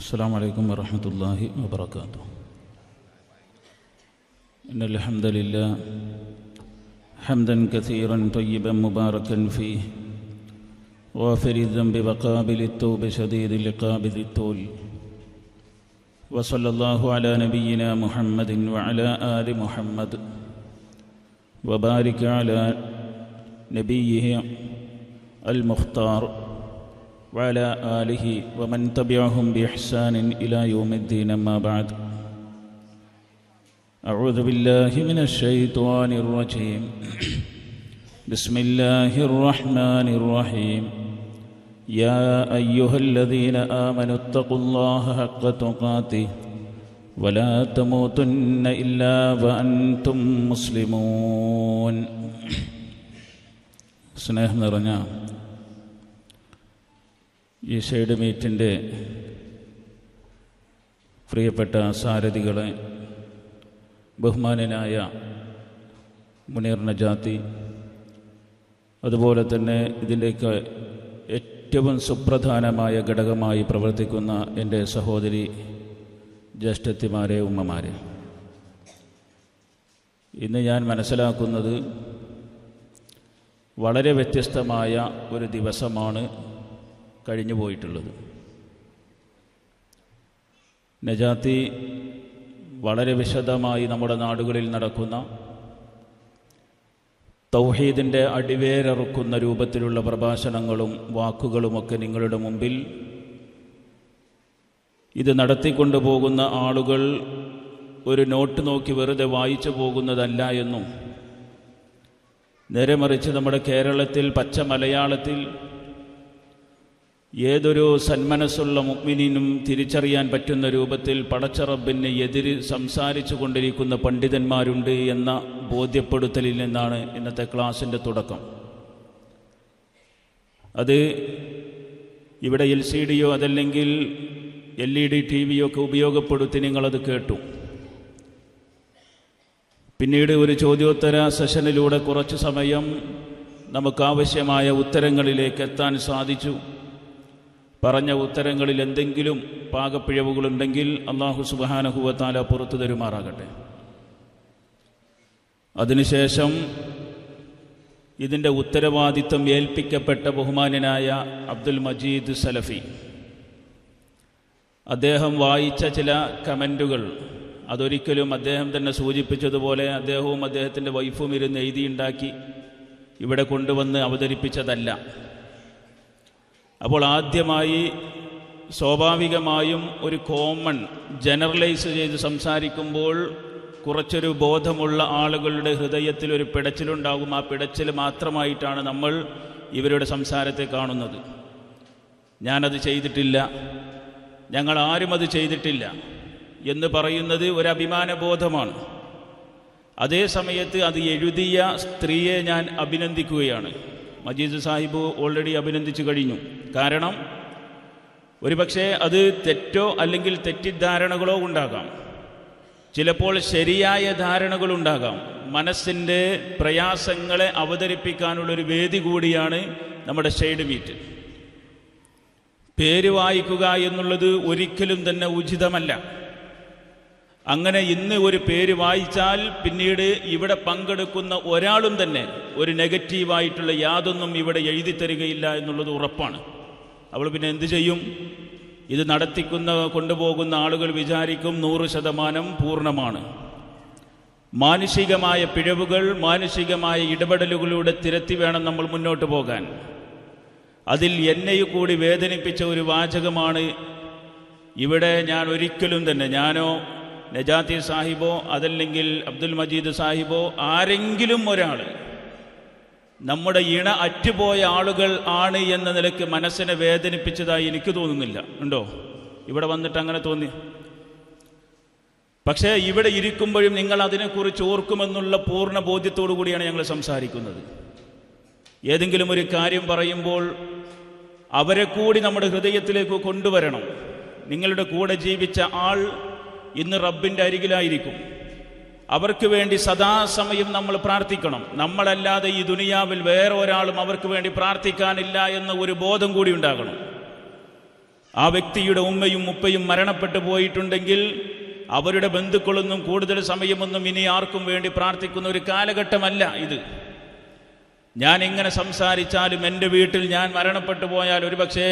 السلام عليكم ورحمة الله وبركاته. إن الحمد لله حمدا كثيرا طيبا مباركا فيه، غافر الذنب وقابل التوب شديد العقاب ذي الطول، وصلى الله على نبينا محمد وعلى آل محمد، وبارك على نبيه المختار وعلى آله ومن تبعهم بإحسان إلى يوم الدين. أما بعد، أعوذ بالله من الشيطان الرجيم. بسم الله الرحمن الرحيم. يا أيها الذين آمنوا اتقوا الله حق تقاته ولا تموتن إلا وأنتم مسلمون. സ്നേഹം നിറഞ്ഞ ഈ ഷെയ്ഡ് മീറ്റിൻ്റെ പ്രിയപ്പെട്ട സാരഥികളെ, ബഹുമാനനായ മുനീർ നജാത്തി, അതുപോലെ തന്നെ ഇതിൻ്റെയൊക്കെ ഏറ്റവും സുപ്രധാനമായ ഘടകമായി പ്രവർത്തിക്കുന്ന എൻ്റെ സഹോദരി ജ്യേഷ്ഠത്തിമാരെ, ഉമ്മമാരെ, ഇന്ന് ഞാൻ മനസ്സിലാക്കുന്നത് വളരെ വ്യത്യസ്തമായ ഒരു ദിവസമാണ് കഴിഞ്ഞു പോയിട്ടുള്ളത്. നജാത്തി വളരെ വിശദമായി നമ്മുടെ നാടുകളിൽ നടക്കുന്ന തൗഹീദിൻ്റെ അടിവേരറുക്കുന്ന രൂപത്തിലുള്ള പ്രഭാഷണങ്ങളും വാക്കുകളുമൊക്കെ നിങ്ങളുടെ മുമ്പിൽ ഇത് നടത്തിക്കൊണ്ടുപോകുന്ന ആളുകൾ ഒരു നോട്ട് നോക്കി വെറുതെ വായിച്ചു പോകുന്നതല്ല എന്നും, നേരെ മറിച്ച് നമ്മുടെ കേരളത്തിൽ പച്ച മലയാളത്തിൽ ഏതൊരു സന്മനസ്സുള്ള മുഅ്മിനീനും തിരിച്ചറിയാൻ പറ്റുന്ന രൂപത്തിൽ പടച്ച റബ്ബിന് എതിര് സംസാരിച്ചു കൊണ്ടിരിക്കുന്ന പണ്ഡിതന്മാരുണ്ട് എന്ന ബോധ്യപ്പെടുത്തലിൽ നിന്നാണ് ഇന്നത്തെ ക്ലാസിൻ്റെ തുടക്കം. അത് ഇവിടെ LCD അതല്ലെങ്കിൽ LED TV ഒക്കെ ഉപയോഗപ്പെടുത്തി നിങ്ങളത് കേട്ടു. പിന്നീട് ഒരു ചോദ്യോത്തര സെഷനിലൂടെ കുറച്ച് സമയം നമുക്കാവശ്യമായ ഉത്തരങ്ങളിലേക്ക് എത്താൻ സാധിച്ചു. പറഞ്ഞ ഉത്തരങ്ങളിൽ എന്തെങ്കിലും പാകപ്പിഴവുകളുണ്ടെങ്കിൽ അല്ലാഹു സുബ്ഹാനഹു വ തആല പുറത്തു തരുമാറാകട്ടെ. അതിനുശേഷം ഇതിൻ്റെ ഉത്തരവാദിത്വം ഏൽപ്പിക്കപ്പെട്ട ബഹുമാന്യനായ അബ്ദുൽ മജീദ് സലഫി, അദ്ദേഹം വായിച്ച ചില കമൻറ്റുകൾ, അതൊരിക്കലും അദ്ദേഹം തന്നെ സൂചിപ്പിച്ചതുപോലെ അദ്ദേഹവും അദ്ദേഹത്തിൻ്റെ വൈഫും ഇരുന്ന് എഴുതിയുണ്ടാക്കി ഇവിടെ കൊണ്ടുവന്ന് അവതരിപ്പിച്ചതല്ല. അപ്പോൾ ആദ്യമായി സ്വാഭാവികമായും ഒരു കോമൺ ജനറലൈസ് ചെയ്ത് സംസാരിക്കുമ്പോൾ കുറച്ചൊരു ബോധമുള്ള ആളുകളുടെ ഹൃദയത്തിൽ ഒരു പിടച്ചിലുണ്ടാകും. ആ പിടച്ചിൽ മാത്രമായിട്ടാണ് നമ്മൾ ഇവരുടെ സംസാരത്തെ കാണുന്നത്. ഞാനത് ചെയ്തിട്ടില്ല, ഞങ്ങൾ ആരും അത് ചെയ്തിട്ടില്ല എന്ന് പറയുന്നത് ഒരു അഭിമാനബോധമാണ്. അതേ സമയത്ത് അത് എഴുതിയ സ്ത്രീയെ ഞാൻ അഭിനന്ദിക്കുകയാണ്. മജീദ് സാഹിബ് ഓൾറെഡി അഭിനന്ദിച്ചു കഴിഞ്ഞു. കാരണം ഒരുപക്ഷെ അത് തെറ്റോ അല്ലെങ്കിൽ തെറ്റിദ്ധാരണകളോ ഉണ്ടാകാം, ചിലപ്പോൾ ശരിയായ ധാരണകളുണ്ടാകാം. മനസ്സിൻ്റെ പ്രയാസങ്ങളെ അവതരിപ്പിക്കാനുള്ളൊരു വേദി കൂടിയാണ് നമ്മുടെ ഷെയ്ഡ് മീറ്റ്. പേര് വായിക്കുക എന്നുള്ളത് ഒരിക്കലും തന്നെ ഉചിതമല്ല. അങ്ങനെ ഇന്ന് ഒരു പേര് വായിച്ചാൽ പിന്നീട് ഇവിടെ പങ്കെടുക്കുന്ന ഒരാളും തന്നെ ഒരു നെഗറ്റീവായിട്ടുള്ള യാതൊന്നും ഇവിടെ എഴുതി തരികയില്ല എന്നുള്ളത് ഉറപ്പാണ്. അവൾ പിന്നെ എന്തു ചെയ്യും? ഇത് കൊണ്ടുപോകുന്ന ആളുകൾ വിചാരിക്കും 100% പൂർണ്ണമാണ്. മാനുഷികമായ പിഴവുകൾ, മാനുഷികമായ ഇടപെടലുകളിലൂടെ തിരുത്തി വേണം നമ്മൾ മുന്നോട്ട് പോകാൻ. അതിൽ എന്നെയും കൂടി വേദനിപ്പിച്ച ഒരു വാചകമാണ് ഇവിടെ. ഞാൻ ഒരിക്കലും തന്നെ, ഞാനോ നജാത്തി സാഹിബോ അതല്ലെങ്കിൽ അബ്ദുൽ മജീദ് സാഹിബോ ആരെങ്കിലും ഒരാൾ നമ്മുടെ ഇണ അറ്റുപോയ ആളുകൾ ആണ് എന്ന നിലയ്ക്ക് മനസ്സിനെ വേദനിപ്പിച്ചതായി എനിക്ക് തോന്നുന്നില്ല. ഉണ്ടോ? ഇവിടെ വന്നിട്ട് അങ്ങനെ തോന്നി? പക്ഷേ ഇവിടെ ഇരിക്കുമ്പോഴും നിങ്ങൾ അതിനെക്കുറിച്ച് ഓർക്കുമെന്നുള്ള പൂർണ്ണ ബോധ്യത്തോടു കൂടിയാണ് ഞങ്ങൾ സംസാരിക്കുന്നത്. ഏതെങ്കിലും ഒരു കാര്യം പറയുമ്പോൾ അവരെ കൂടി നമ്മുടെ ഹൃദയത്തിലേക്ക് കൊണ്ടുവരണം. നിങ്ങളുടെ കൂടെ ജീവിച്ച ആൾ ഇന്ന് റബ്ബിൻ്റെ അരികിലായിരിക്കും. അവർക്ക് വേണ്ടി സദാസമയം നമ്മൾ പ്രാർത്ഥിക്കണം. നമ്മളല്ലാതെ ഈ ദുനിയാവിൽ വേറെ ഒരാളും അവർക്ക് വേണ്ടി പ്രാർത്ഥിക്കാനില്ല എന്ന ഒരു ബോധം കൂടി ഉണ്ടാകണം. ആ വ്യക്തിയുടെ ഉമ്മയും ഉപ്പയും മരണപ്പെട്ടു പോയിട്ടുണ്ടെങ്കിൽ അവരുടെ ബന്ധുക്കളൊന്നും കൂടുതൽ സമയമൊന്നും ഇനി ആർക്കും വേണ്ടി പ്രാർത്ഥിക്കുന്ന ഒരു കാലഘട്ടമല്ല ഇത്. ഞാൻ എങ്ങനെ സംസാരിച്ചാലും എൻ്റെ വീട്ടിൽ ഞാൻ മരണപ്പെട്ടു പോയാൽ ഒരുപക്ഷേ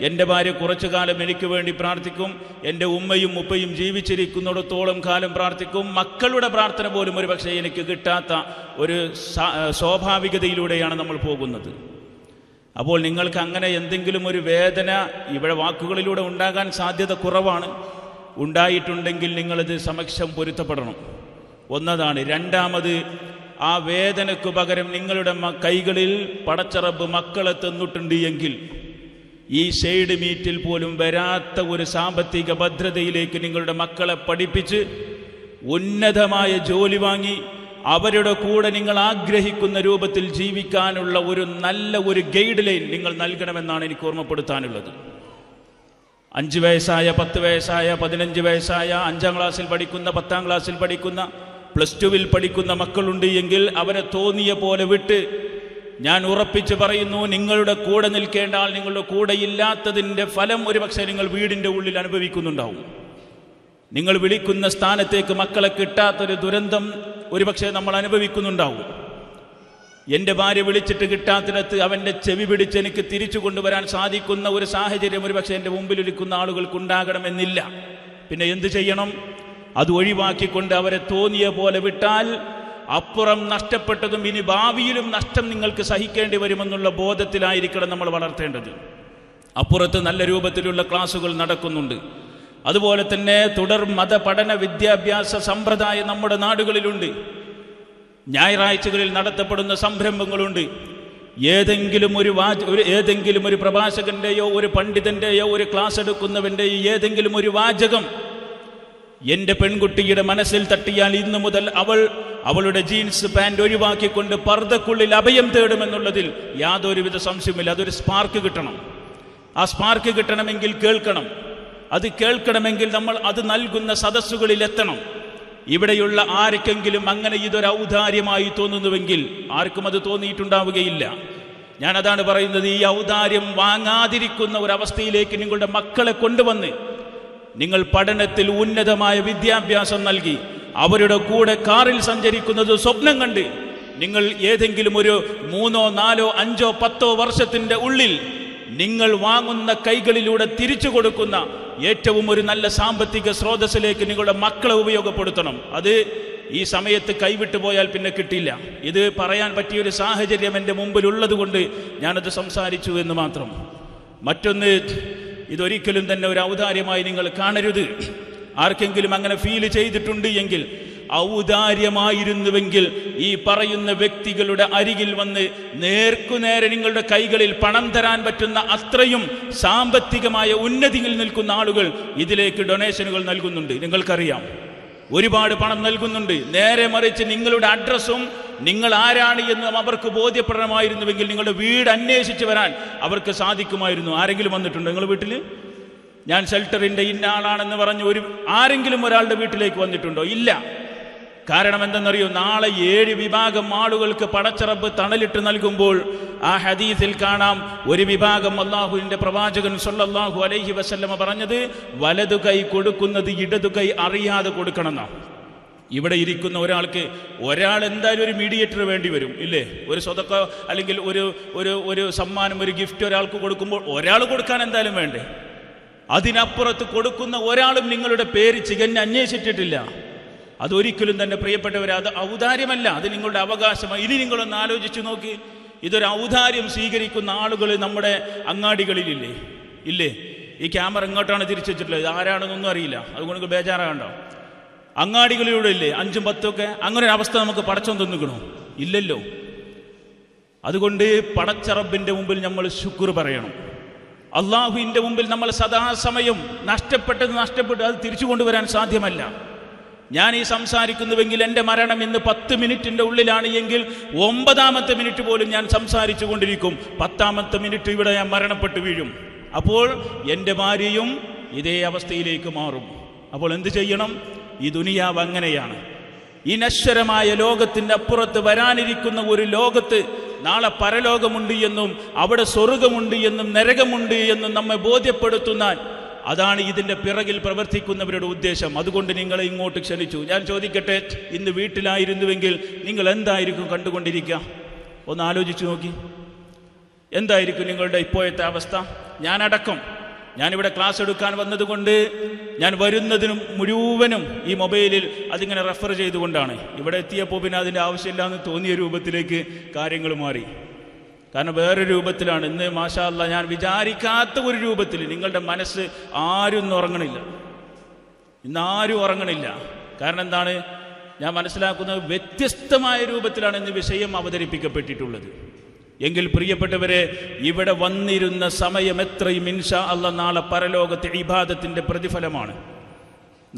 എൻ്റെ ഭാര്യ കുറച്ചു കാലം എനിക്ക് വേണ്ടി പ്രാർത്ഥിക്കും, എൻ്റെ ഉമ്മയും ഉപ്പയും ജീവിച്ചിരിക്കുന്നിടത്തോളം കാലം പ്രാർത്ഥിക്കും. മക്കളുടെ പ്രാർത്ഥന പോലും ഒരുപക്ഷേ എനിക്ക് കിട്ടാത്ത ഒരു സ്വാഭാവികതയിലൂടെയാണ് നമ്മൾ പോകുന്നത്. അപ്പോൾ നിങ്ങൾക്ക് അങ്ങനെ എന്തെങ്കിലും ഒരു വേദന ഇവിടെ വാക്കുകളിലൂടെ ഉണ്ടാകാൻ സാധ്യത കുറവാണ്. ഉണ്ടായിട്ടുണ്ടെങ്കിൽ നിങ്ങളത് സമക്ഷം പൊരുത്തപ്പെടണം. ഒന്നതാണ്. രണ്ടാമത്, ആ വേദനയ്ക്കു പകരം നിങ്ങളുടെ കൈകളിൽ പടച്ചറബ് മക്കളെ തന്നിട്ടുണ്ട് എങ്കിൽ ഈ ഷെയ്ഡ് മീറ്റിൽ പോലും വരാത്ത ഒരു സാമ്പത്തിക ഭദ്രതയിലേക്ക് നിങ്ങളുടെ മക്കളെ പഠിപ്പിച്ച് ഉന്നതമായ ജോലി വാങ്ങി അവരുടെ കൂടെ നിങ്ങൾ ആഗ്രഹിക്കുന്ന രൂപത്തിൽ ജീവിക്കാനുള്ള ഒരു നല്ല ഒരു ഗൈഡ് ലൈൻ നിങ്ങൾ നൽകണമെന്നാണ് എനിക്ക് ഓർമ്മപ്പെടുത്താനുള്ളത്. 5 വയസ്സായ 10 വയസ്സായ 15 വയസ്സായ 5ാം ക്ലാസ്സിൽ പഠിക്കുന്ന 10ാം ക്ലാസ്സിൽ പഠിക്കുന്ന +2 പഠിക്കുന്ന മക്കളുണ്ട് എങ്കിൽ അവരെ തോന്നിയ പോലെ വിട്ട്, ഞാൻ ഉറപ്പിച്ച് പറയുന്നു, നിങ്ങളുടെ കൂടെ നിൽക്കേണ്ട ആൾ നിങ്ങളുടെ കൂടെ ഇല്ലാത്തതിൻ്റെ ഫലം ഒരുപക്ഷെ നിങ്ങൾ വീടിൻ്റെ ഉള്ളിൽ അനുഭവിക്കുന്നുണ്ടാവും. നിങ്ങൾ വിളിക്കുന്ന സ്ഥാനത്തേക്ക് മക്കളെ കിട്ടാത്തൊരു ദുരന്തം ഒരുപക്ഷെ നമ്മൾ അനുഭവിക്കുന്നുണ്ടാവും. എൻ്റെ ഭാര്യ വിളിച്ചിട്ട് കിട്ടാത്തിടത്ത് അവൻ്റെ ചെവി പിടിച്ച് എനിക്ക് തിരിച്ചു കൊണ്ടുവരാൻ സാധിക്കുന്ന ഒരു സാഹചര്യം ഒരുപക്ഷെ എൻ്റെ മുമ്പിൽ ഇരിക്കുന്ന ആളുകൾക്കുണ്ടാകണമെന്നില്ല. പിന്നെ എന്ത് ചെയ്യണം? അത് ഒഴിവാക്കിക്കൊണ്ട് അവരെ തോന്നിയ പോലെ വിട്ടാൽ അപ്പുറം നഷ്ടപ്പെട്ടതും ഇനി ഭാവിയിലും നഷ്ടം നിങ്ങൾക്ക് സഹിക്കേണ്ടി വരുമെന്നുള്ള ബോധത്തിലായിരിക്കണം നമ്മൾ വളർത്തേണ്ടത്. അപ്പുറത്ത് നല്ല രൂപത്തിലുള്ള ക്ലാസുകൾ നടക്കുന്നുണ്ട്. അതുപോലെ തന്നെ തുടർ മത പഠന വിദ്യാഭ്യാസ സമ്പ്രദായം നമ്മുടെ നാടുകളിലുണ്ട്. ഞായറാഴ്ചകളിൽ നടത്തപ്പെടുന്ന സംരംഭങ്ങളുണ്ട്. ഏതെങ്കിലും ഒരു പ്രഭാഷകന്റെയോ ഒരു പണ്ഡിതന്റെയോ ഒരു ക്ലാസ് എടുക്കുന്നവന്റെയോ ഏതെങ്കിലും ഒരു വാചകം എൻ്റെ പെൺകുട്ടിയുടെ മനസ്സിൽ തട്ടിയാൽ ഇന്നു മുതൽ അവളുടെ ജീൻസ് പാൻറ് ഒഴിവാക്കിക്കൊണ്ട് പർദ്ദക്കുള്ളിൽ അഭയം തേടുമെന്നുള്ളതിൽ യാതൊരുവിധ സംശയമില്ല. അതൊരു സ്പാർക്ക് കിട്ടണം. ആ സ്പാർക്ക് കിട്ടണമെങ്കിൽ കേൾക്കണം. അത് കേൾക്കണമെങ്കിൽ നമ്മൾ അത് നൽകുന്ന സദസ്സുകളിൽ എത്തണം. ഇവിടെയുള്ള ആർക്കെങ്കിലും അങ്ങനെ ഇതൊരു ഔദാര്യമായി തോന്നുന്നുവെങ്കിൽ ആർക്കും അത് തോന്നിയിട്ടുണ്ടാവുകയില്ല. ഞാനതാണ് പറയുന്നത്. ഈ ഔദാര്യം വാങ്ങാതിരിക്കുന്ന ഒരവസ്ഥയിലേക്ക് നിങ്ങളുടെ മക്കളെ കൊണ്ടുവന്ന് നിങ്ങൾ പഠനത്തിൽ ഉന്നതമായ വിദ്യാഭ്യാസം നൽകി അവരുടെ കൂടെ കാറിൽ സഞ്ചരിക്കുന്നത് സ്വപ്നം കണ്ട് നിങ്ങൾ ഏതെങ്കിലും ഒരു 3, 4, 5, 10 വർഷത്തിൻ്റെ ഉള്ളിൽ നിങ്ങൾ വാങ്ങുന്ന കൈകളിലൂടെ തിരിച്ചു കൊടുക്കുന്ന ഏറ്റവും ഒരു നല്ല സാമ്പത്തിക സ്രോതസ്സിലേക്ക് നിങ്ങളുടെ മക്കളെ ഉപയോഗപ്പെടുത്തണം. അത് ഈ സമയത്ത് കൈവിട്ടു പോയാൽ പിന്നെ കിട്ടില്ല. ഇത് പറയാൻ പറ്റിയൊരു സാഹചര്യം എൻ്റെ മുമ്പിലുള്ളത് കൊണ്ട് ഞാനത് സംസാരിച്ചു എന്ന് മാത്രം. മറ്റൊന്ന്, ഇതൊരിക്കലും തന്നെ ഒരു ഔദാര്യമായി നിങ്ങൾ കാണരുത്. ആർക്കെങ്കിലും അങ്ങനെ ഫീൽ ചെയ്തിട്ടുണ്ട് എങ്കിൽ, ഔദാര്യമായിരുന്നുവെങ്കിൽ ഈ പറയുന്ന വ്യക്തികളുടെ അരികിൽ വന്ന് നേർക്കുനേരെ നിങ്ങളുടെ കൈകളിൽ പണം തരാൻ പറ്റുന്ന അത്രയും സാമ്പത്തികമായ ഉന്നതിയിൽ നിൽക്കുന്ന ആളുകൾ ഇതിലേക്ക് ഡൊണേഷനുകൾ നൽകുന്നുണ്ട്. നിങ്ങൾക്കറിയാം, ഒരുപാട് പണം നൽകുന്നുണ്ട്. നേരെ മറിച്ച് നിങ്ങളുടെ അഡ്രസ്സും നിങ്ങൾ ആരാണ് എന്ന് അവർക്ക് ബോധ്യപ്പെടണമായിരുന്നുവെങ്കിൽ നിങ്ങളുടെ വീട് അന്വേഷിച്ച് വരാൻ അവർക്ക് സാധിക്കുമായിരുന്നു. ആരെങ്കിലും വന്നിട്ടുണ്ടോ നിങ്ങളുടെ വീട്ടിൽ? ഞാൻ ഷെൽട്ടറിൻ്റെ ഇന്ന ആളാണെന്ന് പറഞ്ഞ് ആരെങ്കിലും ഒരാളുടെ വീട്ടിലേക്ക് വന്നിട്ടുണ്ടോ? ഇല്ല. കാരണം എന്തെന്നറിയോ? നാളെ 7 വിഭാഗം ആളുകൾക്ക് പടച്ചറബ് തണലിട്ട് നൽകുമ്പോൾ ആ ഹദീസിൽ കാണാം, ഒരു വിഭാഗം അല്ലാഹുവിൻ്റെ പ്രവാചകൻ സ്വല്ലല്ലാഹു അലൈഹി വസല്ലമ പറഞ്ഞത്, വലതു കൈ കൊടുക്കുന്നത് ഇടതു കൈ അറിയാതെ കൊടുക്കണമെന്നാണ്. ഇവിടെ ഇരിക്കുന്ന ഒരാൾ എന്തായാലും ഒരു മീഡിയേറ്റർ വേണ്ടി വരും, ഇല്ലേ? ഒരു സ്വതക്ക അല്ലെങ്കിൽ ഒരു സമ്മാനം, ഒരു ഗിഫ്റ്റ് ഒരാൾക്ക് കൊടുക്കുമ്പോൾ ഒരാൾ കൊടുക്കാൻ എന്തായാലും വേണ്ടേ? അതിനപ്പുറത്ത് കൊടുക്കുന്ന ഒരാളും നിങ്ങളുടെ പേര് ചികഞ്ഞ് അന്വേഷിച്ചിട്ടില്ല. അതൊരിക്കലും തന്നെ പ്രിയപ്പെട്ടവരെ, അത് ഔദാര്യമല്ല, അത് നിങ്ങളുടെ അവകാശമാണ്. ഇനി നിങ്ങളൊന്ന് ആലോചിച്ച് നോക്കി, ഇതൊരു ഔദാര്യം സ്വീകരിക്കുന്ന ആളുകൾ നമ്മുടെ അങ്ങാടികളിലില്ലേ? ഇല്ലേ? ഈ ക്യാമറ ഇങ്ങോട്ടാണ് തിരിച്ചു വെച്ചിട്ടുള്ളത്, ആരാണെന്നൊന്നും അറിയില്ല. അതുകൊണ്ട് ബേജാറാകണ്ടോ? അങ്ങാടികളിലൂടെ ഇല്ലേ 5ഉം 10ഉം ഒക്കെ? അങ്ങനെ ഒരു അവസ്ഥ നമുക്ക് പടച്ചോൻ തന്നിക്കണോ? ഇല്ലല്ലോ. അതുകൊണ്ട് പടച്ചറബിൻ്റെ മുമ്പിൽ നമ്മൾ ശുക്ർ പറയണം. അള്ളാഹുവിൻ്റെ മുമ്പിൽ നമ്മൾ സദാസമയം നഷ്ടപ്പെട്ടു അത് തിരിച്ചു കൊണ്ടുവരാൻ സാധ്യമല്ല. ഞാൻ ഈ സംസാരിക്കുന്നുവെങ്കിൽ എൻ്റെ മരണം ഇന്ന് 10 മിനിറ്റിൻ്റെ ഉള്ളിലാണ് എങ്കിൽ 9ാമത്തെ മിനിറ്റ് പോലും ഞാൻ സംസാരിച്ചു കൊണ്ടിരിക്കും. 10ാമത്തെ മിനിറ്റ് ഇവിടെ ഞാൻ മരണപ്പെട്ടു വീഴും. അപ്പോൾ എൻ്റെ ഭാര്യയും ഇതേ അവസ്ഥയിലേക്ക് മാറും. അപ്പോൾ എന്ത് ചെയ്യണം? ഈ ദുനിയാവ് അങ്ങനെയാണ്. ഈ നശ്വരമായ ലോകത്തിൻ്റെ അപ്പുറത്ത് വരാനിരിക്കുന്ന ഒരു ലോകത്ത് നാളെ പരലോകമുണ്ട് എന്നും അവിടെ സ്വർഗമുണ്ട് എന്നും നരകമുണ്ട് എന്നും നമ്മെ ബോധ്യപ്പെടുത്തുന്ന, അതാണ് ഇതിൻ്റെ പിറകിൽ പ്രവർത്തിക്കുന്നവരുടെ ഉദ്ദേശം. അതുകൊണ്ട് നിങ്ങളെ ഇങ്ങോട്ട് ക്ഷണിച്ചു. ഞാൻ ചോദിക്കട്ടെ, ഇന്ന് വീട്ടിലായിരുന്നുവെങ്കിൽ നിങ്ങൾ എന്തായിരിക്കും കണ്ടുകൊണ്ടിരിക്കുക? ഒന്ന് ആലോചിച്ചു നോക്കി. എന്തായിരിക്കും നിങ്ങളുടെ ഇപ്പോഴത്തെ അവസ്ഥ? ഞാനിവിടെ ക്ലാസ് എടുക്കാൻ വന്നതുകൊണ്ട് ഞാൻ വരുന്നതിനും മുഴുവനും ഈ മൊബൈലിൽ അതിങ്ങനെ റെഫർ ചെയ്തുകൊണ്ടാണ്. ഇവിടെ എത്തിയപ്പോൾ പിന്നെ അതിൻ്റെ ആവശ്യമില്ലാന്ന് തോന്നിയ രൂപത്തിലേക്ക് കാര്യങ്ങൾ മാറി. കാരണം വേറെ രൂപത്തിലാണ് ഇന്ന്. മാഷാ അല്ലാ, ഞാൻ വിചാരിക്കാത്ത ഒരു രൂപത്തിൽ നിങ്ങളുടെ മനസ്സ് ആരും ഉറങ്ങണില്ല. ഇന്ന് ആരും ഉറങ്ങണില്ല. കാരണം എന്താണ്? ഞാൻ മനസ്സിലാക്കുന്നത് വ്യത്യസ്തമായ രൂപത്തിലാണ് ഇന്ന് വിഷയം അവതരിപ്പിക്കപ്പെട്ടിട്ടുള്ളത്. എങ്കിൽ പ്രിയപ്പെട്ടവരെ, ഇവിടെ വന്നിരുന്ന സമയം എത്രയും ഇൻഷാ അല്ലാഹ് നാളെ പരലോകത്തെ ഇബാദത്തിൻ്റെ പ്രതിഫലമാണ്.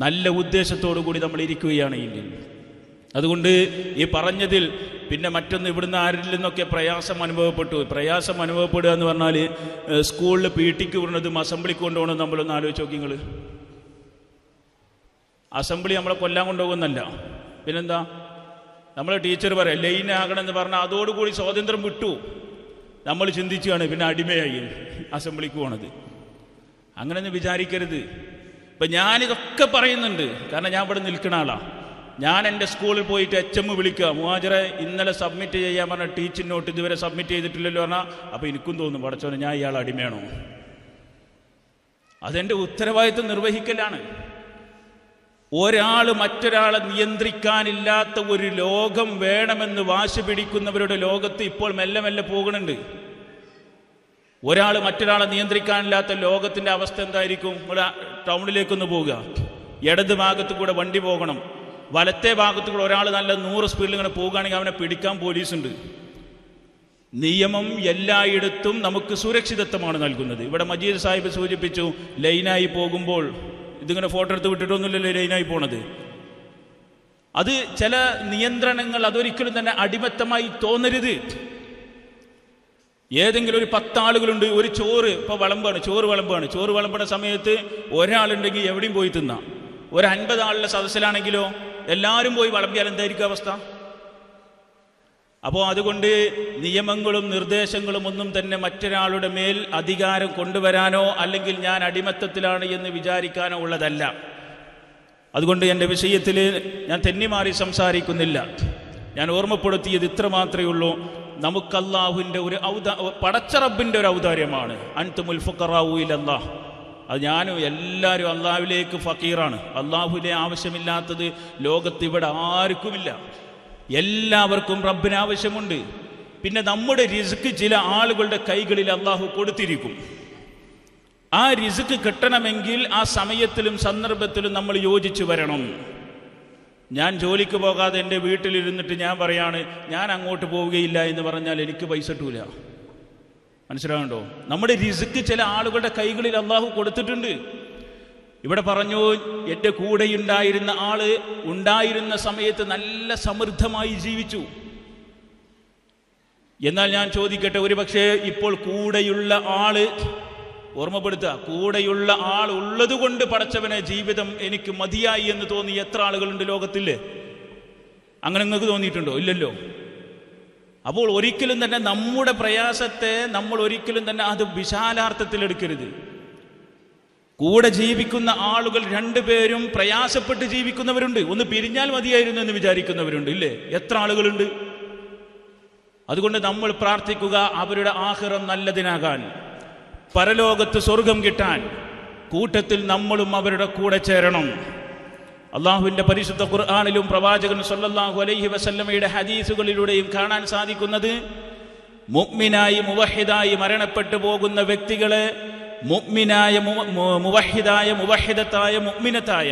നല്ല ഉദ്ദേശത്തോടു കൂടി നമ്മൾ ഇരിക്കുകയാണ് എങ്കിൽ. അതുകൊണ്ട് ഈ പറഞ്ഞതിൽ പിന്നെ മറ്റൊന്ന്, ഇവിടുന്ന് ആരിൽ നിന്നൊക്കെ പ്രയാസം അനുഭവപ്പെടുക എന്ന് പറഞ്ഞാൽ, സ്കൂളിൽ പീട്ടിക്ക് വിടുന്നതും അസംബ്ലിക്ക് കൊണ്ടുപോകണം. നമ്മളൊന്ന് ആലോചിച്ച് നോക്കി നിങ്ങൾ. അസംബ്ലി നമ്മളെ കൊല്ലാൻ കൊണ്ടുപോകുന്നല്ല, പിന്നെന്താ? നമ്മളെ ടീച്ചർ പറയാം ലൈനാകണമെന്ന് പറഞ്ഞാൽ അതോടുകൂടി സ്വാതന്ത്ര്യം വിട്ടു. നമ്മൾ ചിന്തിക്കുകയാണ് പിന്നെ അടിമയായി അസംബ്ലിക്ക് പോണത്. അങ്ങനെയൊന്നും വിചാരിക്കരുത്. ഇപ്പം ഞാനിതൊക്കെ പറയുന്നുണ്ട് കാരണം ഞാൻ ഇവിടെ നിൽക്കുന്ന ആളാണ്. ഞാൻ എൻ്റെ സ്കൂളിൽ പോയിട്ട് HM വിളിക്കുക, മുഹാജിറെ ഇന്നലെ സബ്മിറ്റ് ചെയ്യാൻ പറഞ്ഞ ടീച്ചിങ് നോട്ട് ഇതുവരെ സബ്മിറ്റ് ചെയ്തിട്ടില്ലല്ലോ പറഞ്ഞാൽ, അപ്പോൾ എനിക്കും തോന്നും പടച്ചോനെ ഞാൻ ഇയാൾ അടിമയാണോ? അതെൻ്റെ ഉത്തരവാദിത്വം നിർവഹിക്കലാണ്. ഒരാൾ മറ്റൊരാളെ നിയന്ത്രിക്കാനില്ലാത്ത ഒരു ലോകം വേണമെന്ന് വാശി പിടിക്കുന്നവരുടെ ലോകത്ത് ഇപ്പോൾ മെല്ലെ മെല്ലെ പോകുന്നുണ്ട്. ഒരാൾ മറ്റൊരാളെ നിയന്ത്രിക്കാനില്ലാത്ത ലോകത്തിൻ്റെ അവസ്ഥ എന്തായിരിക്കും? ഇവിടെ ടൗണിലേക്കൊന്ന് പോവുക, ഇടത് ഭാഗത്ത് കൂടെ വണ്ടി പോകണം, വലത്തെ ഭാഗത്ത് കൂടെ ഒരാൾ നല്ല 100 സ്പീഡിൽ ഇങ്ങനെ പോകുകയാണെങ്കിൽ അവനെ പിടിക്കാൻ പോലീസുണ്ട്. നിയമം എല്ലായിടത്തും നമുക്ക് സുരക്ഷിതത്വമാണ് നൽകുന്നത്. ഇവിടെ മജീദ് സാഹിബ് സൂചിപ്പിച്ചു, ലൈനായി പോകുമ്പോൾ ഇതിങ്ങനെ ഫോട്ടോ എടുത്ത് വിട്ടിട്ടൊന്നുമില്ലല്ലോ ലൈനായി പോണത്. അത് ചില നിയന്ത്രണങ്ങൾ അതൊരിക്കലും തന്നെ അടിമത്തമായി തോന്നരുത്. ഏതെങ്കിലും ഒരു 10 ആളുകളുണ്ട്, ഒരു ചോറ് ഇപ്പോൾ ചോറ് വിളമ്പാണ് സമയത്ത് ഒരാളുണ്ടെങ്കിൽ എവിടെയും പോയി തിന്നാം. ഒരു 50 ആളുടെ സദസ്സിലാണെങ്കിലോ എല്ലാവരും പോയി വിളമ്പിയാൽ എന്തായിരിക്കും അവസ്ഥ? അപ്പോൾ അതുകൊണ്ട് നിയമങ്ങളും നിർദ്ദേശങ്ങളും ഒന്നും തന്നെ മറ്റൊരാളുടെ മേൽ അധികാരം കൊണ്ടുവരാനോ അല്ലെങ്കിൽ ഞാൻ അടിമത്തത്തിലാണ് എന്ന് വിചാരിക്കാനോ ഉള്ളതല്ല. അതുകൊണ്ട് എൻ്റെ വിഷയത്തിൽ ഞാൻ തെന്നിമാറി സംസാരിക്കുന്നില്ല. ഞാൻ ഓർമ്മപ്പെടുത്തിയത് ഇത്ര മാത്രമേ ഉള്ളൂ. നമുക്ക് അല്ലാഹുവിൻ്റെ ഒരു പടച്ചറബിൻ്റെ ഒരു ഔദാര്യമാണ്. അൻതുമുൽ ഫുഖറാഉ ഇലല്ലാഹ്. അത് ഞാനും എല്ലാവരും അള്ളാഹുവിലേക്ക് ഫക്കീറാണ്. അള്ളാഹുവിനെ ആവശ്യമില്ലാത്തത് ലോകത്ത് ഇവിടെ ആർക്കുമില്ല. എല്ലാവർക്കും റബ്ബിന് ആവശ്യമുണ്ട്. പിന്നെ നമ്മുടെ റിസ്ക് ചില ആളുകളുടെ കൈകളിൽ അള്ളാഹു കൊടുത്തിരിക്കും. ആ റിസ്ക് കിട്ടണമെങ്കിൽ ആ സമയത്തിലും സന്ദർഭത്തിലും നമ്മൾ യോജിച്ചു വരണം. ഞാൻ ജോലിക്ക് പോകാതെ എൻ്റെ വീട്ടിലിരുന്നിട്ട് ഞാൻ പറയാണ് ഞാൻ അങ്ങോട്ട് പോവുകയില്ല എന്ന് പറഞ്ഞാൽ എനിക്ക് പൈസ കിട്ടൂല. മനസ്സിലാകണ്ടോ? നമ്മുടെ റിസ്ക് ചില ആളുകളുടെ കൈകളിൽ അള്ളാഹു കൊടുത്തിട്ടുണ്ട്. ഇവിടെ പറഞ്ഞു, എൻ്റെ കൂടെയുണ്ടായിരുന്ന ആള് ഉണ്ടായിരുന്ന സമയത്ത് നല്ല സമൃദ്ധമായി ജീവിച്ചു. എന്നാൽ ഞാൻ ചോദിക്കട്ടെ, ഒരുപക്ഷെ ഇപ്പോൾ കൂടെയുള്ള ആള്, ഓർമ്മപ്പെടുത്തുക, കൂടെയുള്ള ആൾ ഉള്ളത് കൊണ്ട് പടച്ചവനെ ജീവിതം എനിക്ക് മതിയായി എന്ന് തോന്നി എത്ര ആളുകളുണ്ട് ലോകത്തില്ലേ? അങ്ങനെ നിങ്ങൾക്ക് തോന്നിയിട്ടുണ്ടോ? ഇല്ലല്ലോ. അപ്പോൾ ഒരിക്കലും തന്നെ നമ്മുടെ പ്രയാസത്തെ നമ്മൾ ഒരിക്കലും തന്നെ അത് വിശാലാർത്ഥത്തിൽ എടുക്കരുത്. കൂടെ ജീവിക്കുന്ന ആളുകൾ 2 പേരും പ്രയാസപ്പെട്ട് ജീവിക്കുന്നവരുണ്ട്. ഒന്ന് പിരിഞ്ഞാൽ മതിയായിരുന്നു എന്ന് വിചാരിക്കുന്നവരുണ്ട്. ഇല്ലേ? എത്ര ആളുകളുണ്ട്? അതുകൊണ്ട് നമ്മൾ പ്രാർത്ഥിക്കുക അവരുടെ ആഖിറം നല്ലതിനാകാൻ, പരലോകത്ത് സ്വർഗം കിട്ടാൻ. കൂട്ടത്തിൽ നമ്മളും അവരുടെ കൂടെ ചേരണം. അള്ളാഹുവിൻ്റെ പരിശുദ്ധ ഖുർആനിലും പ്രവാചകൻ സല്ലല്ലാഹു അലൈഹി വസല്ലമയുടെ ഹദീസുകളിലൂടെയും കാണാൻ സാധിക്കുന്നത്, മുഅ്മിനായി മുവഹിദായി മരണപ്പെട്ടു പോകുന്ന വ്യക്തികളെ മുഅ്മിനായ മുവഹിദായ മുവഹിദത്തായ മുഅ്മിനത്തായ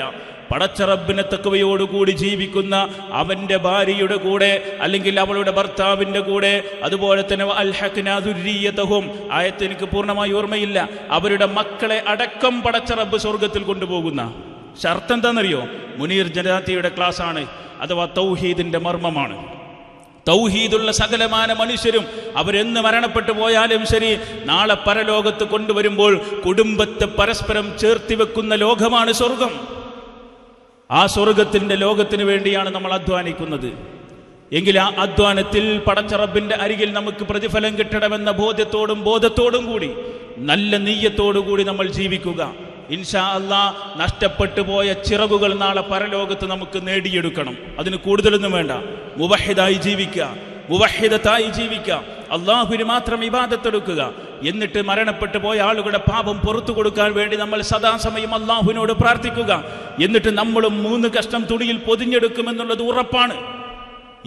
പടച്ചറബിനെ തഖ്വയോടുകൂടി ജീവിക്കുന്ന അവൻ്റെ ഭാര്യയുടെ കൂടെ അല്ലെങ്കിൽ അവളുടെ ഭർത്താവിൻ്റെ കൂടെ, അതുപോലെ തന്നെ അൽഹഖ്നാ ദുർരിയ്യതഹും, ആയത്ത് എനിക്ക് പൂർണ്ണമായി ഓർമ്മയില്ല, അവരുടെ മക്കളെ അടക്കം പടച്ചറബ് സ്വർഗത്തിൽ കൊണ്ടുപോകുന്ന ഷർത്ത് എന്താണെന്നറിയോ? മുനീർ ജനാത്തിയുടെ ക്ലാസ്സാണ്, അഥവാ തൗഹീദിൻ്റെ മർമ്മമാണ്. തൗഹീദുള്ള സകലമാന മനുഷ്യരും അവരെന്ന് മരണപ്പെട്ടു പോയാലും ശരി, നാളെ പരലോകത്ത് കൊണ്ടുവരുമ്പോൾ കുടുംബത്തെ പരസ്പരം ചേർത്തി വെക്കുന്ന ലോകമാണ് സ്വർഗം. ആ സ്വർഗത്തിൻ്റെ ലോകത്തിന് വേണ്ടിയാണ് നമ്മൾ അധ്വാനിക്കുന്നത്. എങ്കിൽ ആ അധ്വാനത്തിൽ പടച്ച റബ്ബിന്റെ അരികിൽ നമുക്ക് പ്രതിഫലം കിട്ടണമെന്ന ബോധത്തോടും കൂടി നല്ല നീയത്തോടു കൂടി നമ്മൾ ജീവിക്കുക. ഇൻഷാ അല്ലാഹ് നഷ്ടപ്പെട്ടു പോയ ചിറകുകൾ നാളെ പരലോകത്ത് നമുക്ക് നേടിയെടുക്കണം. അതിന് കൂടുതലൊന്നും വേണ്ട. മുവഹിദായി ജീവിക്കുക, മുവഹിദത്തായി ജീവിക്കുക, അള്ളാഹുവിന് മാത്രം ഇബാദത്തെടുക്കുക. എന്നിട്ട് മരണപ്പെട്ടു പോയ ആളുകളുടെ പാപം പുറത്തു കൊടുക്കാൻ വേണ്ടി നമ്മൾ സദാസമയം അള്ളാഹുവിനോട് പ്രാർത്ഥിക്കുക. എന്നിട്ട് നമ്മളും 3 കഷ്ണം തുണിയിൽ പൊതിഞ്ഞെടുക്കുമെന്നുള്ളത് ഉറപ്പാണ്.